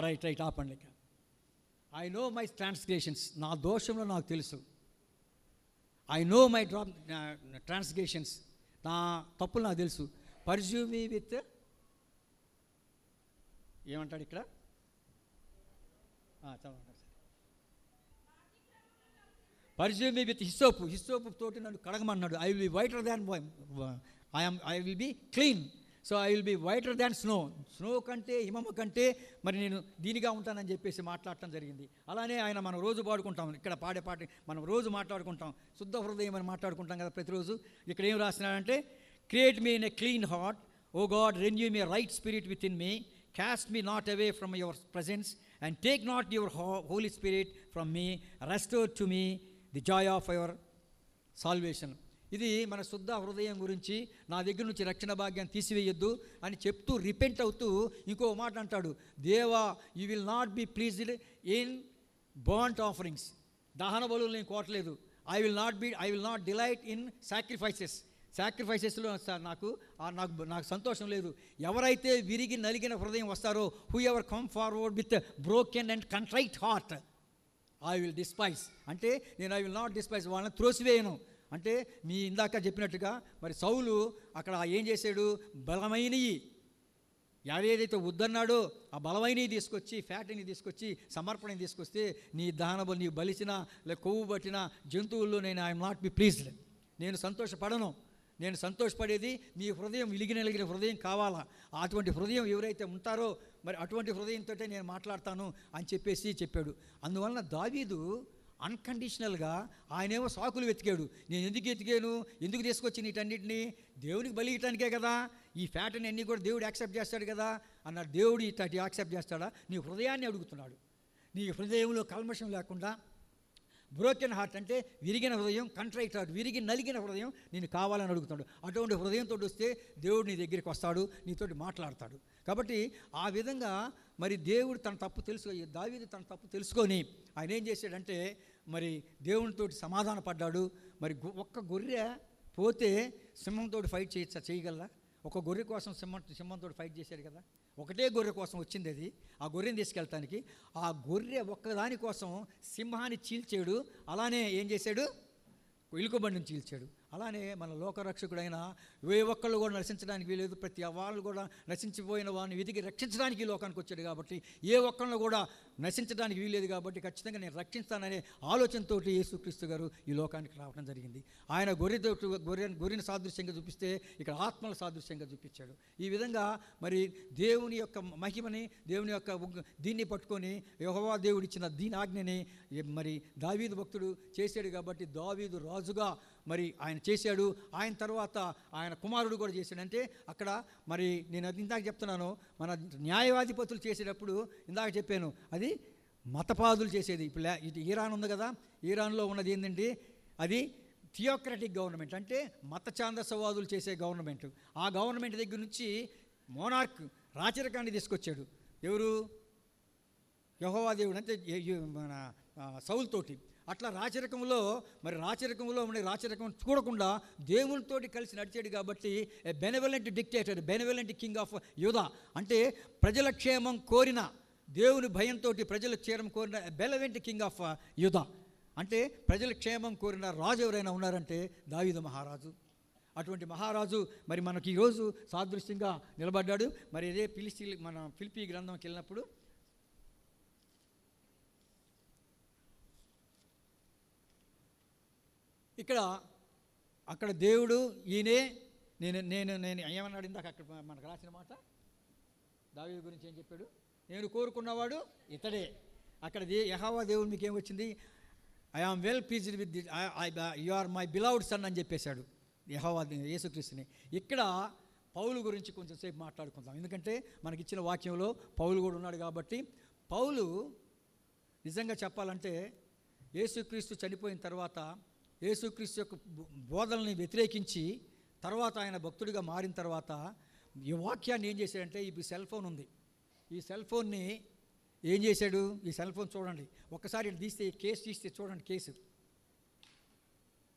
రైట్ ఆపండి. ఐ నో మై ట్రాన్స్గ్రేషన్స్, నా దోషంలో నాకు తెలుసు. ఐ నో మై ట్రాన్స్గ్రేషన్స్, నా తప్పులు నాకు తెలుసు. పర్జ్యూ మీ విత్ ఏమంటాడు ఇక్కడ, చదవండి. పర్జ్యూ మీ విత్ హిస్సోపు తోటి నన్ను కడగమన్నాడు. I will be whiter than I will be clean. So I will be whiter than snow కంటే, హిమము కంటే మరి నేను దీనిగా ఉంటానని చెప్పేసి మాట్లాడటం జరిగింది. అలానే ఆయన మనం రోజు పాడుకుంటాం, ఇక్కడ పాడే పాట మనం రోజు మాట్లాడుకుంటాం, శుద్ధ హృదయం అని మాట్లాడుకుంటాం కదా ప్రతిరోజు. ఇక్కడ ఏం రాసినాడంటే, create me in a clean heart, O God renew me right spirit within me, cast me not away from your presence, and take not your Holy Spirit from me, restore to me the joy of your salvation. ఇది మన శుద్ధ హృదయం గురించి, నా దగ్గర నుంచి రక్షణ భాగ్యాన్ని తీసివేయొద్దు అని చెప్తూ రిపెంట్ అవుతూ ఇంకో మాట అంటాడు, దేవా you will not be pleased in burnt offerings, దహన బలులు నేను కోరట్లేదు. I will not delight in సాక్రిఫైసెస్లో నాకు సంతోషం లేదు. ఎవరైతే విరిగి నలిగిన హృదయం వస్తారో, whoever come forward with broken and contrite heart I will despise. అంటే నేను ఐ విల్ నాట్ డిస్పైజ్, వాళ్ళని త్రోసివేయను. అంటే మీ ఇందాక చెప్పినట్టుగా మరి సౌలు అక్కడ ఏం చేశాడు, బలమైనవి ఏదైతే వద్దన్నాడో ఆ బలమైనవి తీసుకొచ్చి, ఫ్యాట్ని తీసుకొచ్చి, సమర్పణని తీసుకొస్తే, నీ దహన నీవు బలిసిన లేక కొవ్వు పట్టిన జంతువుల్లో నేను ఐఎమ్ నాట్ బి ప్లీజ్డ్, నేను సంతోషపడను. నేను సంతోషపడేది మీ హృదయం వెలిగిన హృదయం కావాలా. అటువంటి హృదయం ఎవరైతే ఉంటారో మరి అటువంటి హృదయంతో నేను మాట్లాడతాను అని చెప్పాడు. అందువలన దావీదు అన్కండిషనల్గా ఆయనేమో సాకులు వెతికాడు. నేను ఎందుకు తీసుకొచ్చి వీటన్నిటిని దేవునికి బలియటానికే కదా, ఈ ఫ్యాట్ని అన్నీ కూడా దేవుడు యాక్సెప్ట్ చేస్తాడు కదా అన్నాడు. దేవుడు ఇట్లాంటి యాక్సెప్ట్ చేస్తాడా? నీ హృదయాన్ని అడుగుతున్నాడు. నీ హృదయంలో కల్మషం లేకుండా, బ్రోకెన్ హార్ట్ అంటే విరిగిన హృదయం, కంట్రైట్ హార్ట్ విరిగి నలిగిన హృదయం నేను కావాలని అడుగుతాడు. అటువంటి హృదయంతో వస్తే దేవుడు నీ దగ్గరికి వస్తాడు, నీతోటి మాట్లాడతాడు. కాబట్టి ఆ విధంగా మరి దేవుడు దావీదు తన తప్పు తెలుసుకొని ఆయన ఏం చేశాడంటే మరి దేవునితో సమాధాన పడ్డాడు. మరి ఒక్క గొర్రె పోతే సింహంతో ఫైట్ చేయగలరా? ఒక గొర్రె కోసం సింహంతో ఫైట్ చేశాడు కదా. ఒకటే గొర్రె కోసం వచ్చింది అది, ఆ గొర్రెని తీసుకెళ్తానికి. ఆ గొర్రె ఒక్కదాని కోసం సింహాన్ని చీల్చాడు. అలానే ఏం చేశాడు, ఎలుకబండిని చీల్చాడు. అలానే మన లోకరక్షకుడైన ఏ ఒక్కళ్ళు కూడా నశించడానికి వీలేదు, ప్రతి వాళ్ళు కూడా నశించిపోయిన వాడిని వెతికి రక్షించడానికి ఈ లోకానికి వచ్చాడు. కాబట్టి ఏ ఒక్కళ్ళు కూడా నశించడానికి వీలేదు. కాబట్టి ఖచ్చితంగా నేను రక్షిస్తాననే ఆలోచనతో యేసుక్రీస్తు గారు ఈ లోకానికి రావడం జరిగింది. ఆయన గొర్రెని సాదృశ్యంగా చూపిస్తే ఇక్కడ ఆత్మల సాదృశ్యంగా చూపించాడు. ఈ విధంగా మరి దేవుని యొక్క మహిమని, దేవుని యొక్క దీన్ని పట్టుకొని యెహోవా దేవుడిచ్చిన దీని ఆజ్ఞని మరి దావీదు భక్తుడు చేశాడు. కాబట్టి దావీదు రాజుగా మరి ఆయన చేశాడు. ఆయన తర్వాత ఆయన కుమారుడు కూడా చేశాడు. అంటే అక్కడ మరి నేను ఇందాక చెప్తున్నాను, మన న్యాయవాధిపతులు చేసేటప్పుడు ఇందాక చెప్పాను, అది మతపాదులు చేసేది. ఇప్పుడు ఇటు ఇరాన్ ఉంది కదా, ఇరాన్లో ఉన్నది ఏంటంటే అది థియోక్రటిక్ గవర్నమెంట్, అంటే మత ఛాందసవాదులు చేసే గవర్నమెంట్. ఆ గవర్నమెంట్ దగ్గర నుంచి మోనార్క్ రాచరికాన్ని తీసుకొచ్చాడు. ఎవరు? యెహోవా దేవుడు, అంటే మన సౌలుతోటి. అట్లా రాచరికంలో రాచరికం చూడకుండా దేవునితోటి కలిసి నడిచాడు. కాబట్టి బెనెవలెంట్ డిక్టేటర్, బెనెవలెంట్ కింగ్ ఆఫ్ యూదా, అంటే ప్రజల క్షేమం కోరిన, దేవుని భయంతో ప్రజల క్షేమం కోరిన బెనెవలెంట్ కింగ్ ఆఫ్ యూదా. అంటే ప్రజల క్షేమం కోరిన రాజు ఎవరైనా ఉన్నారంటే దావీదు మహారాజు. అటువంటి మహారాజు మరి మనకి ఈరోజు సాదృశ్యంగా నిలబడ్డాడు. మరి ఇదే ఫిలిప్పీ గ్రంథంకి వెళ్ళినప్పుడు అక్కడ దేవుడు ఈయనే నేను ఏమన్నాడు ఇందాక అక్కడ మనకు రాసిన మాట, దావీదు గురించి ఏం చెప్పాడు? నేను కోరుకున్నవాడు ఇతడే. అక్కడ యెహోవా దేవుడు మీకు ఏమొచ్చింది? I am well pleased with you are my beloved son అని చెప్పేశాడు యెహోవా యేసుక్రీస్తుని. ఇక్కడ పౌలు గురించి కొంచెం సేపు మాట్లాడుకుందాం. ఎందుకంటే మనకిచ్చిన వాక్యంలో పౌలు కూడా ఉన్నాడు. కాబట్టి పౌలు నిజంగా చెప్పాలంటే యేసుక్రీస్తు చనిపోయిన తర్వాత, యేసుక్రీస్తు యొక్క బోధనల్ని వ్యతిరేకించి తర్వాత ఆయన భక్తుడిగా మారిన తర్వాత ఈ వాక్యాన్ని ఏం చేశాడంటే, ఈ సెల్ ఫోన్ ఉంది, ఈ సెల్ ఫోన్ని ఏం చేశాడు, ఈ సెల్ ఫోన్ చూడండి ఒక్కసారి తీస్తే, ఈ కేసు తీస్తే చూడండి, కేసు,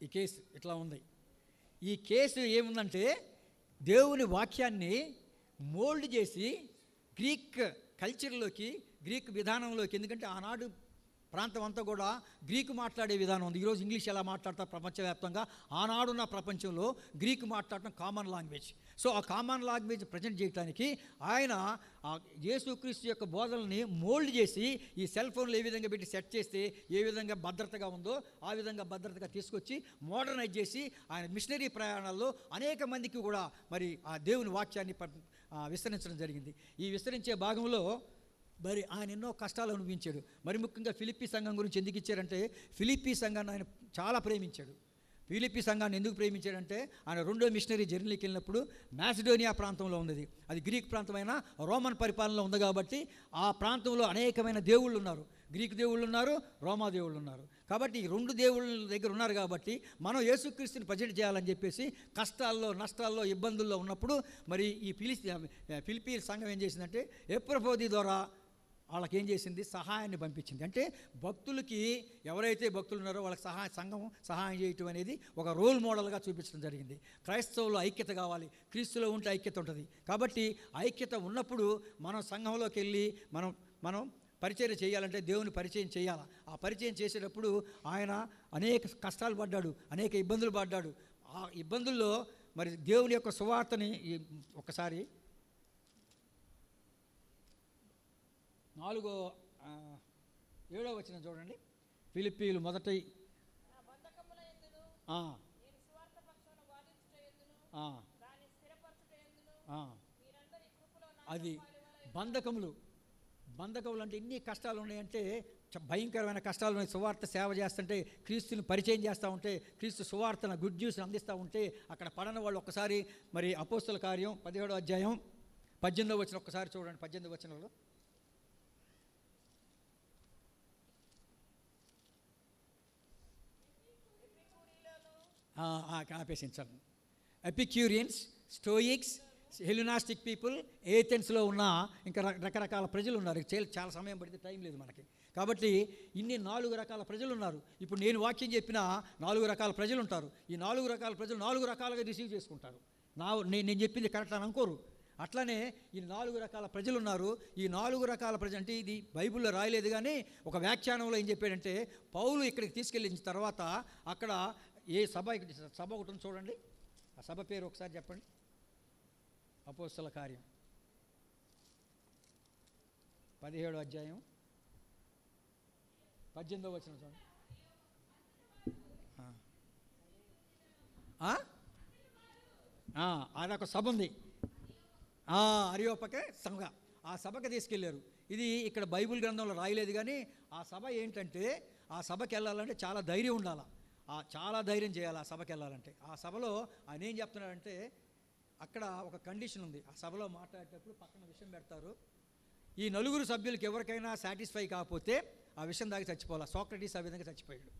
ఈ కేసు ఇట్లా ఉంది. ఈ కేసు ఏముందంటే దేవుని వాక్యాన్ని మోల్డ్ చేసి గ్రీక్ కల్చర్లోకి, గ్రీక్ విధానంలోకి, ఎందుకంటే ఆనాడు ప్రాంతం అంతా కూడా గ్రీకు మాట్లాడే విధానం ఉంది. ఈరోజు ఇంగ్లీష్ ఎలా మాట్లాడతారు ప్రపంచవ్యాప్తంగా, ఆనాడున్న ప్రపంచంలో గ్రీకు మాట్లాడటం కామన్ లాంగ్వేజ్. సో ఆ కామన్ లాంగ్వేజ్ ప్రజెంట్ చేయడానికి ఆయన ఆ యేసుక్రీస్తు యొక్క బోధనల్ని మోల్డ్ చేసి ఈ సెల్ ఫోన్లు ఏ విధంగా పెట్టి సెట్ చేస్తే ఏ విధంగా భద్రతగా ఉందో ఆ విధంగా భద్రతగా తీసుకొచ్చి మోడర్నైజ్ చేసి ఆయన మిషనరీ ప్రయాణాల్లో అనేక మందికి కూడా మరి ఆ దేవుని వాక్యాన్ని విస్తరించడం జరిగింది. ఈ విస్తరించే భాగంలో మరి ఆయన ఎన్నో కష్టాలు అనుభవించాడు. మరి ముఖ్యంగా ఫిలిప్పీ సంఘం గురించి ఎందుకు ఇచ్చారంటే, ఫిలిప్పీ సంఘాన్ని ఆయన చాలా ప్రేమించాడు. ఫిలిప్పీ సంఘాన్ని ఎందుకు ప్రేమించాడంటే, ఆయన రెండో మిషనరీ జర్నీకి వెళ్ళినప్పుడు మాసిడోనియా ప్రాంతంలో ఉన్నది, అది గ్రీక్ ప్రాంతమైన రోమన్ పరిపాలనలో ఉంది కాబట్టి ఆ ప్రాంతంలో అనేకమైన దేవుళ్ళు ఉన్నారు, గ్రీకు దేవుళ్ళు ఉన్నారు, రోమా దేవుళ్ళు ఉన్నారు. కాబట్టి ఈ రెండు దేవుళ్ళ దగ్గర ఉన్నారు కాబట్టి మనం యేసుక్రీస్తుని ప్రజెంట్ చేయాలని చెప్పేసి కష్టాల్లో, నష్టాల్లో, ఇబ్బందుల్లో ఉన్నప్పుడు మరి ఈ ఫిలిప్పీ సంఘం ఏం చేసిందంటే ఎప్రఫోది ద్వారా వాళ్ళకి ఏం చేసింది, సహాయాన్ని పంపించింది. అంటే భక్తులకి ఎవరైతే భక్తులు ఉన్నారో వాళ్ళకి సంఘం సహాయం చేయటం అనేది ఒక రోల్ మోడల్గా చూపించడం జరిగింది. క్రైస్తవులు ఐక్యత కావాలి, క్రీస్తులో ఉంటే ఐక్యత ఉంటుంది. కాబట్టి ఐక్యత ఉన్నప్పుడు మనం సంఘంలోకి వెళ్ళి మనం పరిచయం చేయాలంటే దేవుని పరిచయం చేయాలి. ఆ పరిచయం చేసేటప్పుడు ఆయన అనేక కష్టాలు పడ్డాడు, అనేక ఇబ్బందులు పడ్డాడు. ఆ ఇబ్బందుల్లో మరి దేవుని యొక్క సువార్తని ఒకసారి 4:7 వచనం చూడండి. ఫిలిప్పీలు మొదటి అది బంధకములు అంటే ఎన్ని కష్టాలు ఉన్నాయంటే భయంకరమైన కష్టాలు ఉన్నాయి. సువార్త సేవ చేస్తుంటే, క్రీస్తుని పరిచయం చేస్తూ ఉంటే, క్రీస్తు సువార్తను గుడ్ న్యూస్ని అందిస్తూ ఉంటే అక్కడ పడని వాళ్ళు ఒక్కసారి మరి అపోస్తల కార్యం 17వ అధ్యాయం 18వ వచనం ఒక్కసారి చూడండి. 18వ వచనంలో ఆపేసించాను. ఎపిక్యూరియన్స్, స్టోయిక్స్, హెలినాస్టిక్ పీపుల్, ఏథెన్స్లో ఉన్న ఇంకా రకరకాల ప్రజలు ఉన్నారు. చాలా సమయం పడితే టైం లేదు మనకి. కాబట్టి ఇన్ని 4 రకాల ప్రజలు ఉన్నారు. ఇప్పుడు నేను వాక్యం చెప్పిన 4 రకాల ప్రజలు ఉంటారు. ఈ 4 రకాల ప్రజలు 4 రకాలుగా రిసీవ్ చేసుకుంటారు. నేను చెప్పింది కరెక్ట్ అని అనుకోరు. అట్లనే ఈ 4 రకాల ప్రజలు ఉన్నారు. ఈ 4 రకాల ప్రజలు అంటే ఇది బైబిల్లో రాయలేదు, కానీ ఒక వ్యాఖ్యానంలో ఏం చెప్పాడంటే, పౌలు ఇక్కడికి తీసుకెళ్ళిన తర్వాత అక్కడ ఏ సభ ఒకటి ఉంది చూడండి. ఆ సభ పేరు ఒకసారి చెప్పండి. అపోస్తల కార్యం 17వ అధ్యాయం 18వ వచనం చూడండి. అదొక సభ ఉంది, అరియోపకే సభ. ఆ సభకి తీసుకెళ్ళారు. ఇది ఇక్కడ బైబిల్ గ్రంథంలో రాయలేదు, కానీ ఆ సభ ఏంటంటే, ఆ సభకి వెళ్ళాలంటే చాలా ధైర్యం ఉండాలి, చాలా ధైర్యం చేయాలి ఆ సభకి వెళ్ళాలంటే. ఆ సభలో ఆయన ఏం చెప్తున్నాడంటే, అక్కడ ఒక కండిషన్ ఉంది. ఆ సభలో మాట్లాడేటప్పుడు పక్కన విషయం పెడతారు. ఈ 4 సభ్యులకి ఎవరికైనా సాటిస్ఫై కాకపోతే ఆ విషయం దాకా చచ్చిపోవాలి. సోక్రటీస్ ఆ విధంగా చచ్చిపోయాడు.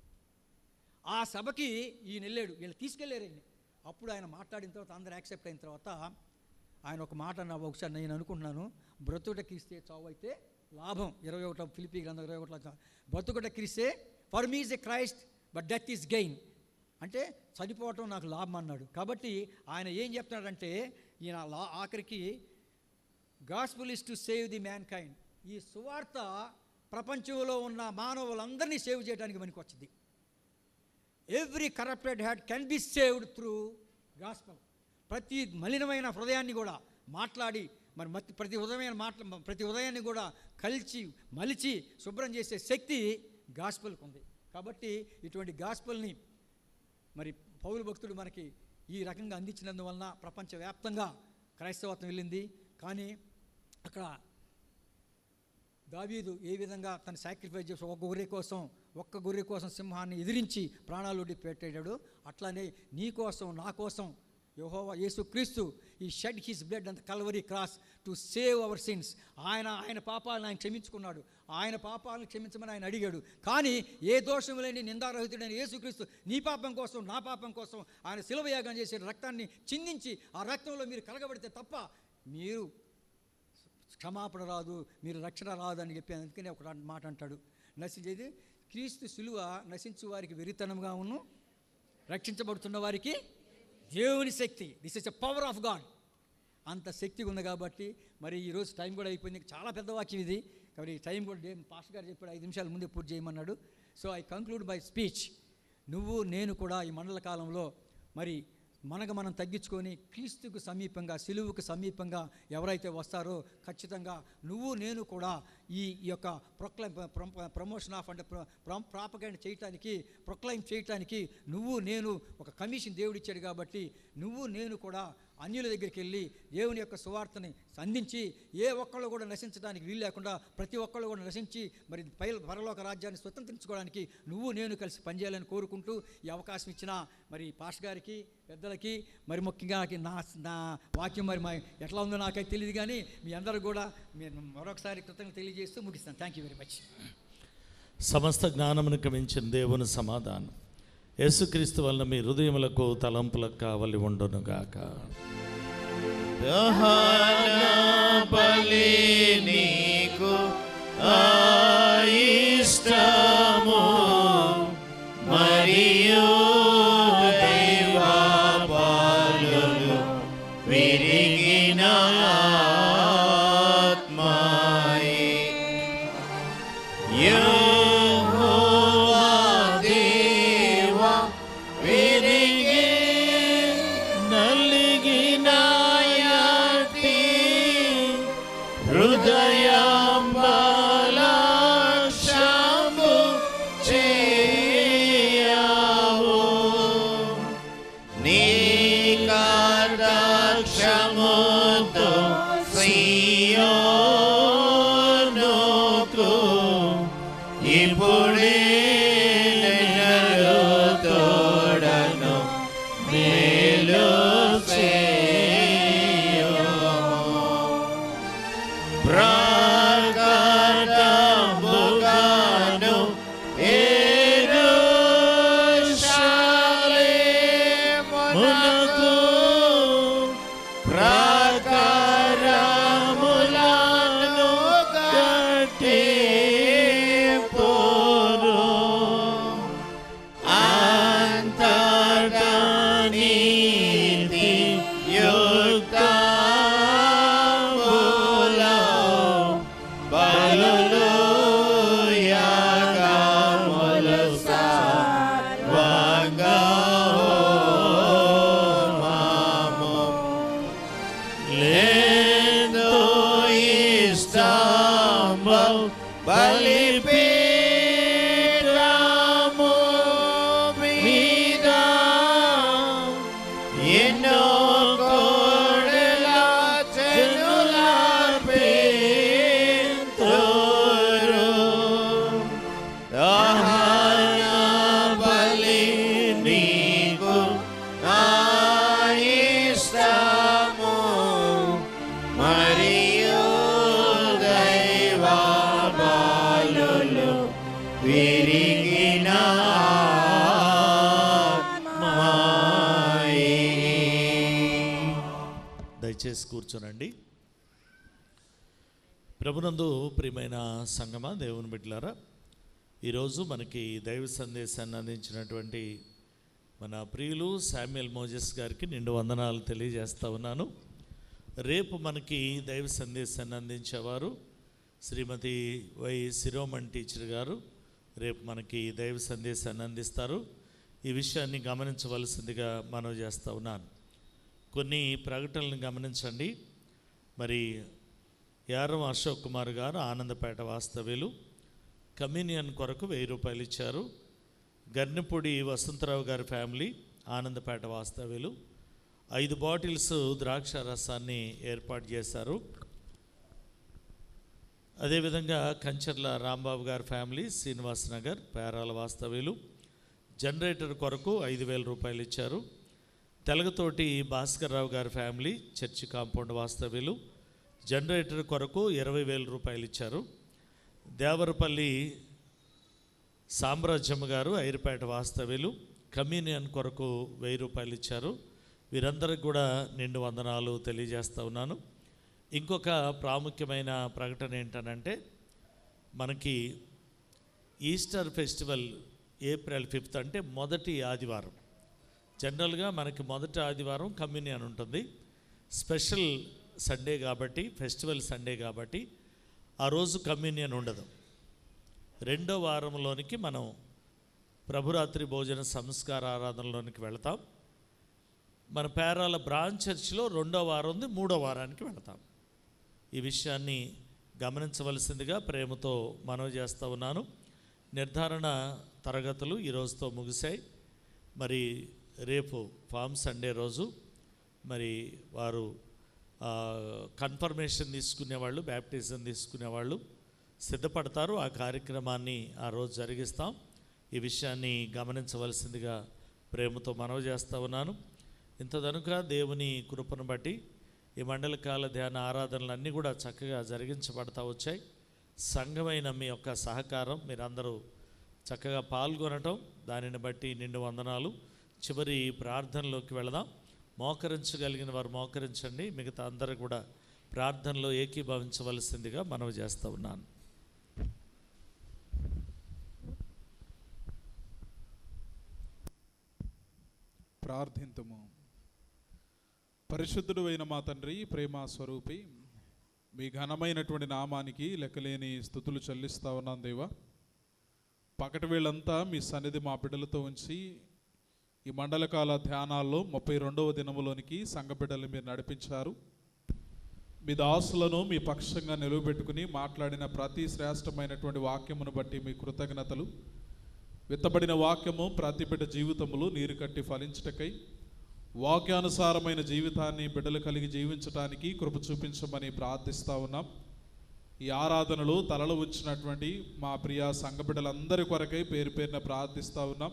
ఆ సభకి ఈయన వెళ్ళాడు, వీళ్ళు తీసుకెళ్ళారు ఈయన. అప్పుడు ఆయన మాట్లాడిన తర్వాత అందరూ యాక్సెప్ట్ అయిన తర్వాత ఆయన ఒక మాట అన్న, ఒకసారి నేను అనుకుంటున్నాను, బ్రతుకుట క్రీస్తే చావు అయితే లాభం. 21 ఫిలిప్పీ గ్రంథం 21 బ్రతుకుట క్రీస్తే for me is a Christ but death is gain. అంటే చనిపోవటం నాకు లాభం అన్నాడు. కాబట్టి ఆయన ఏం చెప్తున్నాడంటే, ఈయన ఆఖరికి gospel is to save the man kind. ఈ సువార్త ప్రపంచంలో ఉన్న మానవులందరినీ సేవ్ చేయడానికి మనకి వచ్చింది. Every corrupted heart can be saved through gospel. ప్రతి మలినమైన హృదయాన్ని కూడా మాట్లాడి మరి ప్రతి ఉదయాన్ని కూడా మలిచి శుభ్రం చేసే శక్తి గాస్పల్కి ఉంది. కాబట్టి ఇటువంటి గాస్పల్ని మరి పౌలు భక్తుడు మనకి ఈ రకంగా అందించినందువలన ప్రపంచవ్యాప్తంగా క్రైస్తవత్వం వెళ్ళింది. కానీ అక్కడ దావీదు ఏ విధంగా తను సాక్రిఫైస్ చేసి ఒక్క గొర్రె కోసం సింహాన్ని ఎదిరించి ప్రాణాలు పెట్టాడు, అట్లానే నీ కోసం నా కోసం యెహోవా యేసుక్రీస్తు ఈ shed his blood and Calvary cross to save our sins. ఆయన పాపాలను ఆయన క్షమించుకున్నాడు. ఆయన పాపాలను క్షమించమని ఆయన అడిగాడు. కానీ ఏ దోషం లేని నిందారహితుడైన యేసుక్రీస్తు నీ పాపం కోసం నా పాపం కోసం ఆయన శిలువ యాగం చేసి రక్తాన్ని చిందించి ఆ రక్తంలో మీరు కలగబడితే తప్ప మీరు క్షమాపణ రాదు, మీరు రక్షణ రాదు అని చెప్పి అందుకని ఒక మాట అంటాడు, నశించేది క్రీస్తు శిలువ నశించు వారికి వెరితనంగా ఉన్ను, రక్షించబడుతున్న వారికి దేవుని శక్తి. This is a power of God. అంత శక్తి ఉంది కాబట్టి మరి ఈరోజు టైం కూడా అయిపోయింది. చాలా పెద్ద వాక్యం ఇది కాబట్టి టైం కూడా పాస్టర్ గారు చెప్పాడు 5 నిమిషాల ముందే పూర్తి చేయమన్నాడు. So I conclude by speech. నువ్వు నేను కూడా ఈ మండల కాలంలో మరి మనం తగ్గించుకొని క్రీస్తుకు సమీపంగా, సిలువుకు సమీపంగా ఎవరైతే వస్తారో ఖచ్చితంగా నువ్వు నేను కూడా ఈ యొక్క ప్రమోషన్ ఆఫ్ అంటే ప్రాపగండ చేయటానికి, ప్రొక్లైమ్ చేయటానికి నువ్వు నేను ఒక కమిషన్ దేవుడు ఇచ్చాడు కాబట్టి నువ్వు నేను కూడా అన్యుల దగ్గరికి వెళ్ళి దేవుని యొక్క సువార్తని అందించి ఏ ఒక్కళ్ళు కూడా నశించడానికి వీలు లేకుండా ప్రతి ఒక్కళ్ళు కూడా నశించి మరి పరలోక రాజ్యాన్ని స్వతంత్రించుకోవడానికి నువ్వు నేను కలిసి పనిచేయాలని కోరుకుంటూ ఈ అవకాశం ఇచ్చిన మరి పాస్టర్ గారికి, పెద్దలకి, మరి ముఖ్యంగా నా వాక్యం మరి ఎట్లా ఉందో నాకైతే తెలియదు కానీ మీ అందరూ కూడా నేను మరొకసారి కృతజ్ఞతలు తెలియజేస్తూ ముగిస్తాను. Thank you very much. సమస్త జ్ఞానమునకు మించిన దేవుని సమాధానం యేసుక్రీస్తు వలన మీ హృదయములకు తలంపులకు కావలి ఉండునుగాక. బలి నీకు ఇష్టము మరియు దైవ పాలులు విరిగిన ఆత్మాయి యెహోవా దేవా విరిగి నలిగిన యాతి హృదయంబలక్షము చేయవు నీ కటాక్షముతో సియోనుకు ఇప్పుడే తోడను మేలు ప్రకటముగాను యెరూషలేమునకు ప్రాకారములను కట్టి పోరు అంతటా నీతి యుక్తములో బలులు యాగములు సర్వంగా హోమము లేదో ఇష్టము బలిపీఠము మీద ఎన్నో కోడెల జనులర్పింతురు దహన బలి నీకు ఇష్టము మరియు దైవ బాలులు విరిగిన దయచేసి కూర్చోనండి. ప్రభునందు ప్రియమైన సంగమా, దేవుని బిడ్డలారా, ఈరోజు మనకి దైవ సందేశాన్ని అందించినటువంటి మన ప్రియులు శామ్యుయల్ మోజెస్ గారికి నిండు వందనాలు తెలియజేస్తా ఉన్నాను. రేపు మనకి దైవ సందేశాన్ని అందించేవారు శ్రీమతి వై శిరోమణి టీచర్ గారు రేపు మనకి దైవ సందేశాన్ని అందిస్తారు. ఈ విషయాన్ని గమనించవలసిందిగా మనవి చేస్తూ ఉన్నాను. కొన్ని ప్రకటనలను గమనించండి. మరి యారం అశోక్ కుమార్ గారు ఆనందపేట వాస్తవ్యులు కమ్యూనియన్ కొరకు 1000 రూపాయలు ఇచ్చారు. గర్నిపూడి వసంతరావు గారి ఫ్యామిలీ ఆనందపేట వాస్తవ్యులు 5 బాటిల్స్ ద్రాక్ష రసాన్ని ఏర్పాటు చేశారు. అదేవిధంగా కంచర్ల రాంబాబు గారి ఫ్యామిలీ శ్రీనివాస్ నగర్ పేరాల వాస్తవ్యులు జనరేటర్ కొరకు 5000 రూపాయలు ఇచ్చారు. తెలగతోటి భాస్కర్ రావు గారి ఫ్యామిలీ చర్చి కాంపౌండ్ వాస్తవ్యులు జనరేటర్ కొరకు 20,000 రూపాయలు ఇచ్చారు. దేవరపల్లి సామ్రాజ్యం గారు ఐరిపేట వాస్తవ్యులు కమ్యూనియన్ కొరకు 1000 రూపాయలు ఇచ్చారు. వీరందరికి కూడా నిండు వందనాలు తెలియజేస్తూ ఉన్నాను. ఇంకొక ప్రాముఖ్యమైన ప్రకటన ఏంటనంటే, మనకి ఈస్టర్ ఫెస్టివల్ ఏప్రిల్ 5 అంటే మొదటి ఆదివారం. జనరల్గా మనకి మొదటి ఆదివారం కమ్యూనియన్ ఉంటుంది. స్పెషల్ సండే కాబట్టి, ఫెస్టివల్ సండే కాబట్టి ఆ రోజు కమ్యూనియన్ ఉండదు. రెండో వారంలోనికి మనం ప్రభురాత్రి భోజన సంస్కార ఆరాధనలోనికి వెళతాం. మన పేరాల బ్రాంచ్ చర్చిలో 2వ వారం ఉంది, 3వ వారానికి వెళతాం. ఈ విషయాన్ని గమనించవలసిందిగా ప్రేమతో మనవి చేస్తూ ఉన్నాను. నిర్ధారణ తరగతులు ఈరోజుతో ముగిశాయి. మరి రేపు ఫామ్ సండే రోజు మరి వారు కన్ఫర్మేషన్ తీసుకునేవాళ్ళు, బ్యాప్టిజం తీసుకునేవాళ్ళు సిద్ధపడతారు. ఆ కార్యక్రమాన్ని ఆ రోజు జరిగిస్తాం. ఈ విషయాన్ని గమనించవలసిందిగా ప్రేమతో మనవి చేస్తూ ఉన్నాను. ఇంతదనుక దేవుని కృపను బట్టి ఈ మండలకాల ధ్యాన ఆరాధనలన్నీ కూడా చక్కగా జరిగించబడతా వచ్చాయి. సంఘమైన మీ యొక్క సహకారం, మీరందరూ చక్కగా పాల్గొనటం, దానిని బట్టి నిండు వందనాలు. చివరి ప్రార్థనలోకి వెళదాం. మోకరించగలిగిన వారు మోకరించండి. మిగతా అందరూ కూడా ప్రార్థనలో ఏకీభవించవలసిందిగా మనవి చేస్తూ ఉన్నాను. ప్రార్థింతుము. పరిశుద్ధుడు అయిన మా తండ్రి, ప్రేమ స్వరూపి, మీ ఘనమైనటువంటి నామానికి లెక్కలేని స్తుతులు చెల్లిస్తా ఉన్నాను దేవా. పకటి వేళంతా మీ సన్నిధి మా బిడ్డలతో ఉంచి ఈ మండలకాల ధ్యానాల్లో 32వ దినములోనికి సంఘ బిడ్డలు మీరు నడిపించారు. మీ దాసులను మీ పక్షంగా నిలువబెట్టుకుని మాట్లాడిన ప్రతి శ్రేష్టమైనటువంటి వాక్యమును బట్టి మీ కృతజ్ఞతలు. విత్తబడిన వాక్యము ప్రతి బిడ్డ జీవితములు నీరు కట్టి ఫలించుటకై వాక్యానుసారమైన జీవితాన్ని బిడ్డలు కలిగి జీవించడానికి కృప చూపించమని ప్రార్థిస్తూ ఉన్నాం. ఈ ఆరాధనలు తలలు ఉంచినటువంటి మా ప్రియ సంఘ బిడ్డలందరి కొరకై పేరు పేరున ప్రార్థిస్తూ ఉన్నాం.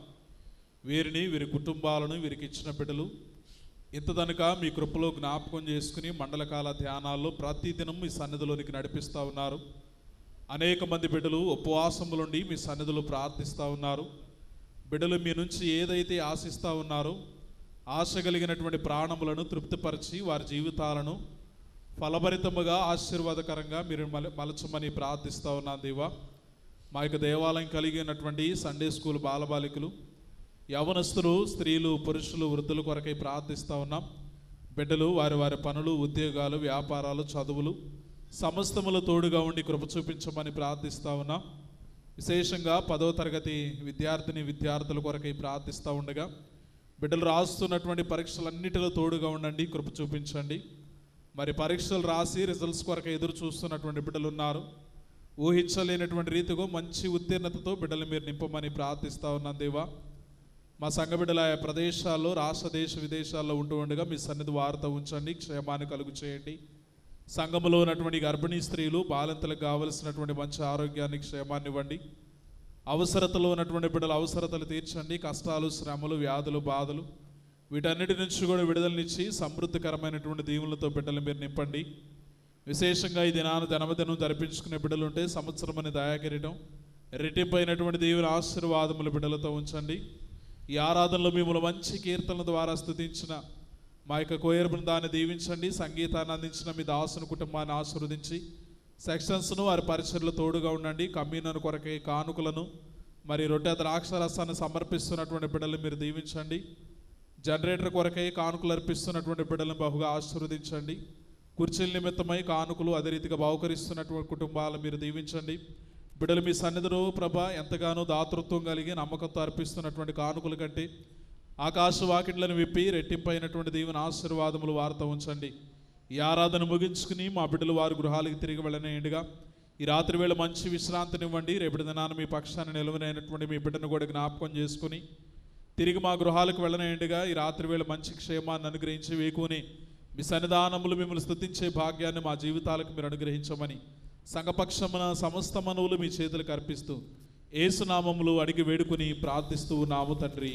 వీరిని, వీరి కుటుంబాలను, వీరికి ఇచ్చిన బిడ్డలు ఇంతదనక మీ కృపలో జ్ఞాపకం చేసుకుని మండలకాల ధ్యానాల్లో ప్రతిదినం మీ సన్నిధిలోనికి నడిపిస్తూ ఉన్నారు. అనేక మంది బిడ్డలు ఉపవాసములుండి మీ సన్నిధిలో ప్రార్థిస్తూ ఉన్నారు. బిడ్డలు మీ నుంచి ఏదైతే ఆశిస్తూ ఉన్నారో ఆశ కలిగినటువంటి ప్రాణములను తృప్తిపరిచి వారి జీవితాలను ఫలభరితముగా ఆశీర్వాదకరంగా మీరు మలచమని ప్రార్థిస్తూ ఉన్నాను దేవా. మా యొక్క దేవాలయం కలిగినటువంటి సండే స్కూల్ బాలబాలికలు, యవనస్తులు, స్త్రీలు, పురుషులు, వృద్ధుల కొరకై ప్రార్థిస్తూ ఉన్నాం. బిడ్డలు వారి వారి పనులు, ఉద్యోగాలు, వ్యాపారాలు, చదువులు సమస్తములు తోడుగా ఉండి కృప చూపించమని ప్రార్థిస్తూ ఉన్నాం. విశేషంగా 10వ తరగతి విద్యార్థుల కొరకై ప్రార్థిస్తూ ఉండగా బిడ్డలు రాస్తున్నటువంటి పరీక్షలన్నిటిలో తోడుగా ఉండండి, కృప చూపించండి. మరి పరీక్షలు రాసి రిజల్ట్స్ కొరకు ఎదురు చూస్తున్నటువంటి బిడ్డలు ఉన్నారు. ఊహించలేనటువంటి రీతిగా మంచి ఉత్తీర్ణతతో బిడ్డలు మీరు నింపమని ప్రార్థిస్తూ ఉన్నాను దేవా. మా సంఘ బిడ్డల ప్రదేశాల్లో, రాష్ట్ర దేశ విదేశాల్లో ఉంటూ ఉండగా మీ సన్నిధి వార్త ఉంచండి, క్షేమాన్ని కలుగు చేయండి. సంఘములో ఉన్నటువంటి గర్భిణీ స్త్రీలు, బాలింతలకు కావలసినటువంటి మంచి ఆరోగ్యాన్ని, క్షేమాన్ని ఇవ్వండి. అవసరతలో ఉన్నటువంటి బిడ్డల అవసరతలు తీర్చండి. కష్టాలు, శ్రమలు, వ్యాధులు, బాధలు వీటన్నిటి నుంచి కూడా విడుదలనిచ్చి సమృద్ధికరమైనటువంటి దీవులతో బిడ్డలు మీరు నింపండి. విశేషంగా ఈ దినదినం జరిపించుకునే బిడ్డలు ఉంటే సంవత్సరం అని దయాకిరీటం, రెట్టింపైనటువంటి దేవుని ఆశీర్వాదములు బిడ్డలతో ఉంచండి. ఈ ఆరాధనలో మిమ్మల్ని మంచి కీర్తనల ద్వారా స్తుతించిన మా యొక్క కోయర్ బృందాన్ని దీవించండి. సంగీతాన్ని అందించిన మీ దాసుని కుటుంబాన్ని ఆశీర్వదించి సెక్షన్స్ను వారి పరిచర్లు తోడుగా ఉండండి. కమ్యూనర్ కొరకే కానుకలను మరి రొట్టె ద్రాక్షరసాన్ని సమర్పిస్తున్నటువంటి బిడ్డలు మీరు దీవించండి. జనరేటర్ కొరకై కానుకలు అర్పిస్తున్నటువంటి బిడ్డలను బహుగా ఆశీర్వదించండి. కుర్చీల నిమిత్తమై కానుకలు అదే రీతిగా బహుకరిస్తున్నటువంటి కుటుంబాలను మీరు దీవించండి. బిడ్డలు మీ సన్నిధిలో ప్రభ ఎంతగానో దాతృత్వం కలిగి నమ్మకంతో అర్పిస్తున్నటువంటి కానుకల కంటే ఆకాశ వాకిట్లను విప్పి రెట్టింపైనటువంటి దేవుని ఆశీర్వాదములు వార్త ఉంచండి. ఈ ఆరాధన ముగించుకుని మా బిడ్డలు వారి గృహాలకు తిరిగి వెళ్ళనేండుగా ఈ రాత్రి వేళ మంచి విశ్రాంతినివ్వండి. రేపటి దినాన మీ పక్షాన్ని నిలవనైనటువంటి మీ బిడ్డను కూడా జ్ఞాపకం చేసుకుని తిరిగి మా గృహాలకు వెళ్ళనేండుగా ఈ రాత్రి వేళ మంచి క్షేమాన్ని అనుగ్రహించి వేకుని మీ సన్నిధానములు మిమ్మల్ని స్తుతించే భాగ్యాన్ని మా జీవితాలకు మీరు అనుగ్రహించమని సంఘపక్షమున సమస్త మనవులు మీ చేతులకు అర్పిస్తూ యేసునామములు అడిగి వేడుకుని ప్రార్థిస్తూ ఉన్నాము తండ్రి,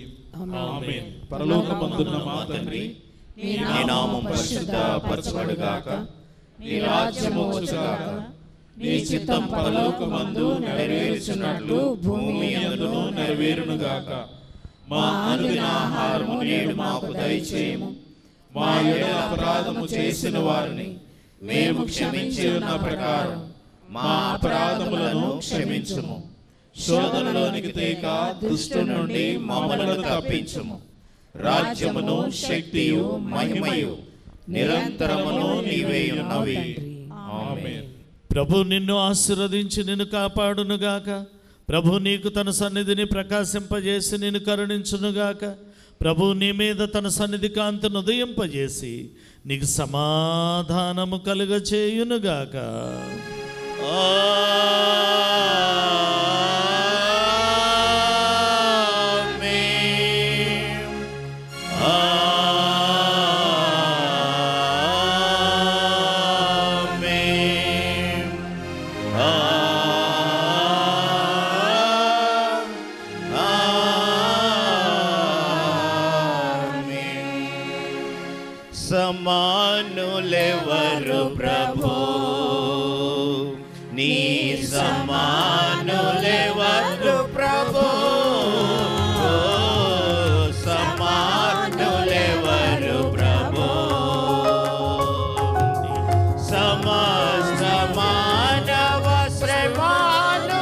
ఆమేన్. పరలోకమందున్న మా తండ్రి, నీ నామం పరిశుద్ధపరచబడుగాక, నీ రాజ్యము వచ్చుగాక, నీ చిత్తం పరలోకమందు నెరవేరుచున్నట్లు భూమి యందును నెరవేరునుగాక. మా అనుదిన ఆహారము నేడు మాకు దయచేయము. మా యెడల అపరాధము చేసిన వారిని మేము క్షమించి ఉన్న ప్రకారం మా అపరాధములను క్షమించుము. శోధనలోనికి తేక దుష్టుని నుండి మమ్మలను తప్పించుము. రాజ్యమును, శక్తియు, మహిమయు నిరంతరమును నీవే ఉన్నవి. ఆమేన్. ప్రభు నిన్ను ఆశీర్వదించి నిన్ను కాపాడునుగాక. ప్రభు నీకు తన సన్నిధిని ప్రకాశింపజేసి నిన్ను కరుణించునుగాక. ప్రభు నీ మీద తన సన్నిధి కాంతిని ఉదయింపజేసి నీకు సమాధానము కలుగచేయునుగాక. సమానులెవరు ప్రభు, నీ సమానులెవరు ప్రభు, సమానులెవరు ప్రభు, సమస్త మానవ శ్రమానుభవమును,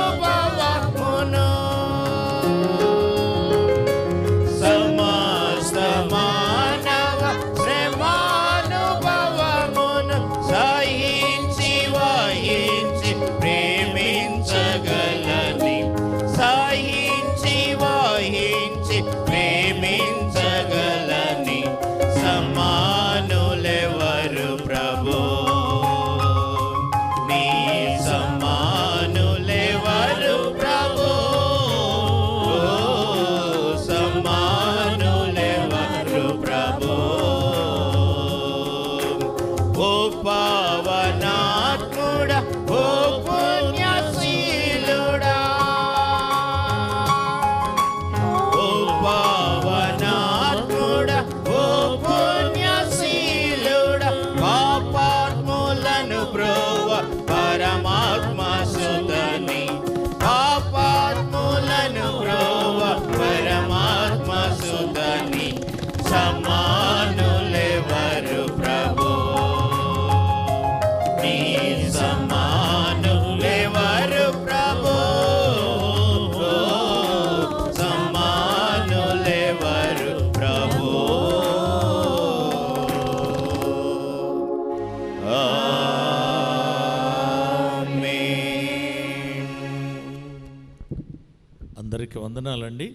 సమస్త మానవ శ్రమానుభవమును సహించి వహించి ప్రేమించగలని, సహించి వహించి ప్రేమించగలని సమానులెవరు ప్రభు, నీ సమానులెవరు ప్రభు, సమానులెవరు ప్రభు. ఓ పావనాత్ముడా, ఓ పుణ్యశీలుడా, ఓ పావనాత్ముడా, ఓ పుణ్యశీలుడా, పాపాత్ములను బ్రోవ పరమాత్మ సుతని, పాపాత్ములను బ్రోవ పరమాత్మ సుతని సమానులెవరు ప్రభు, నీ సమానులెవరు ప్రభు, సమానులెవరు ప్రభు. ఆమేన్. అందరికీ వందనాలండి.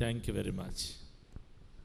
Thank you very much.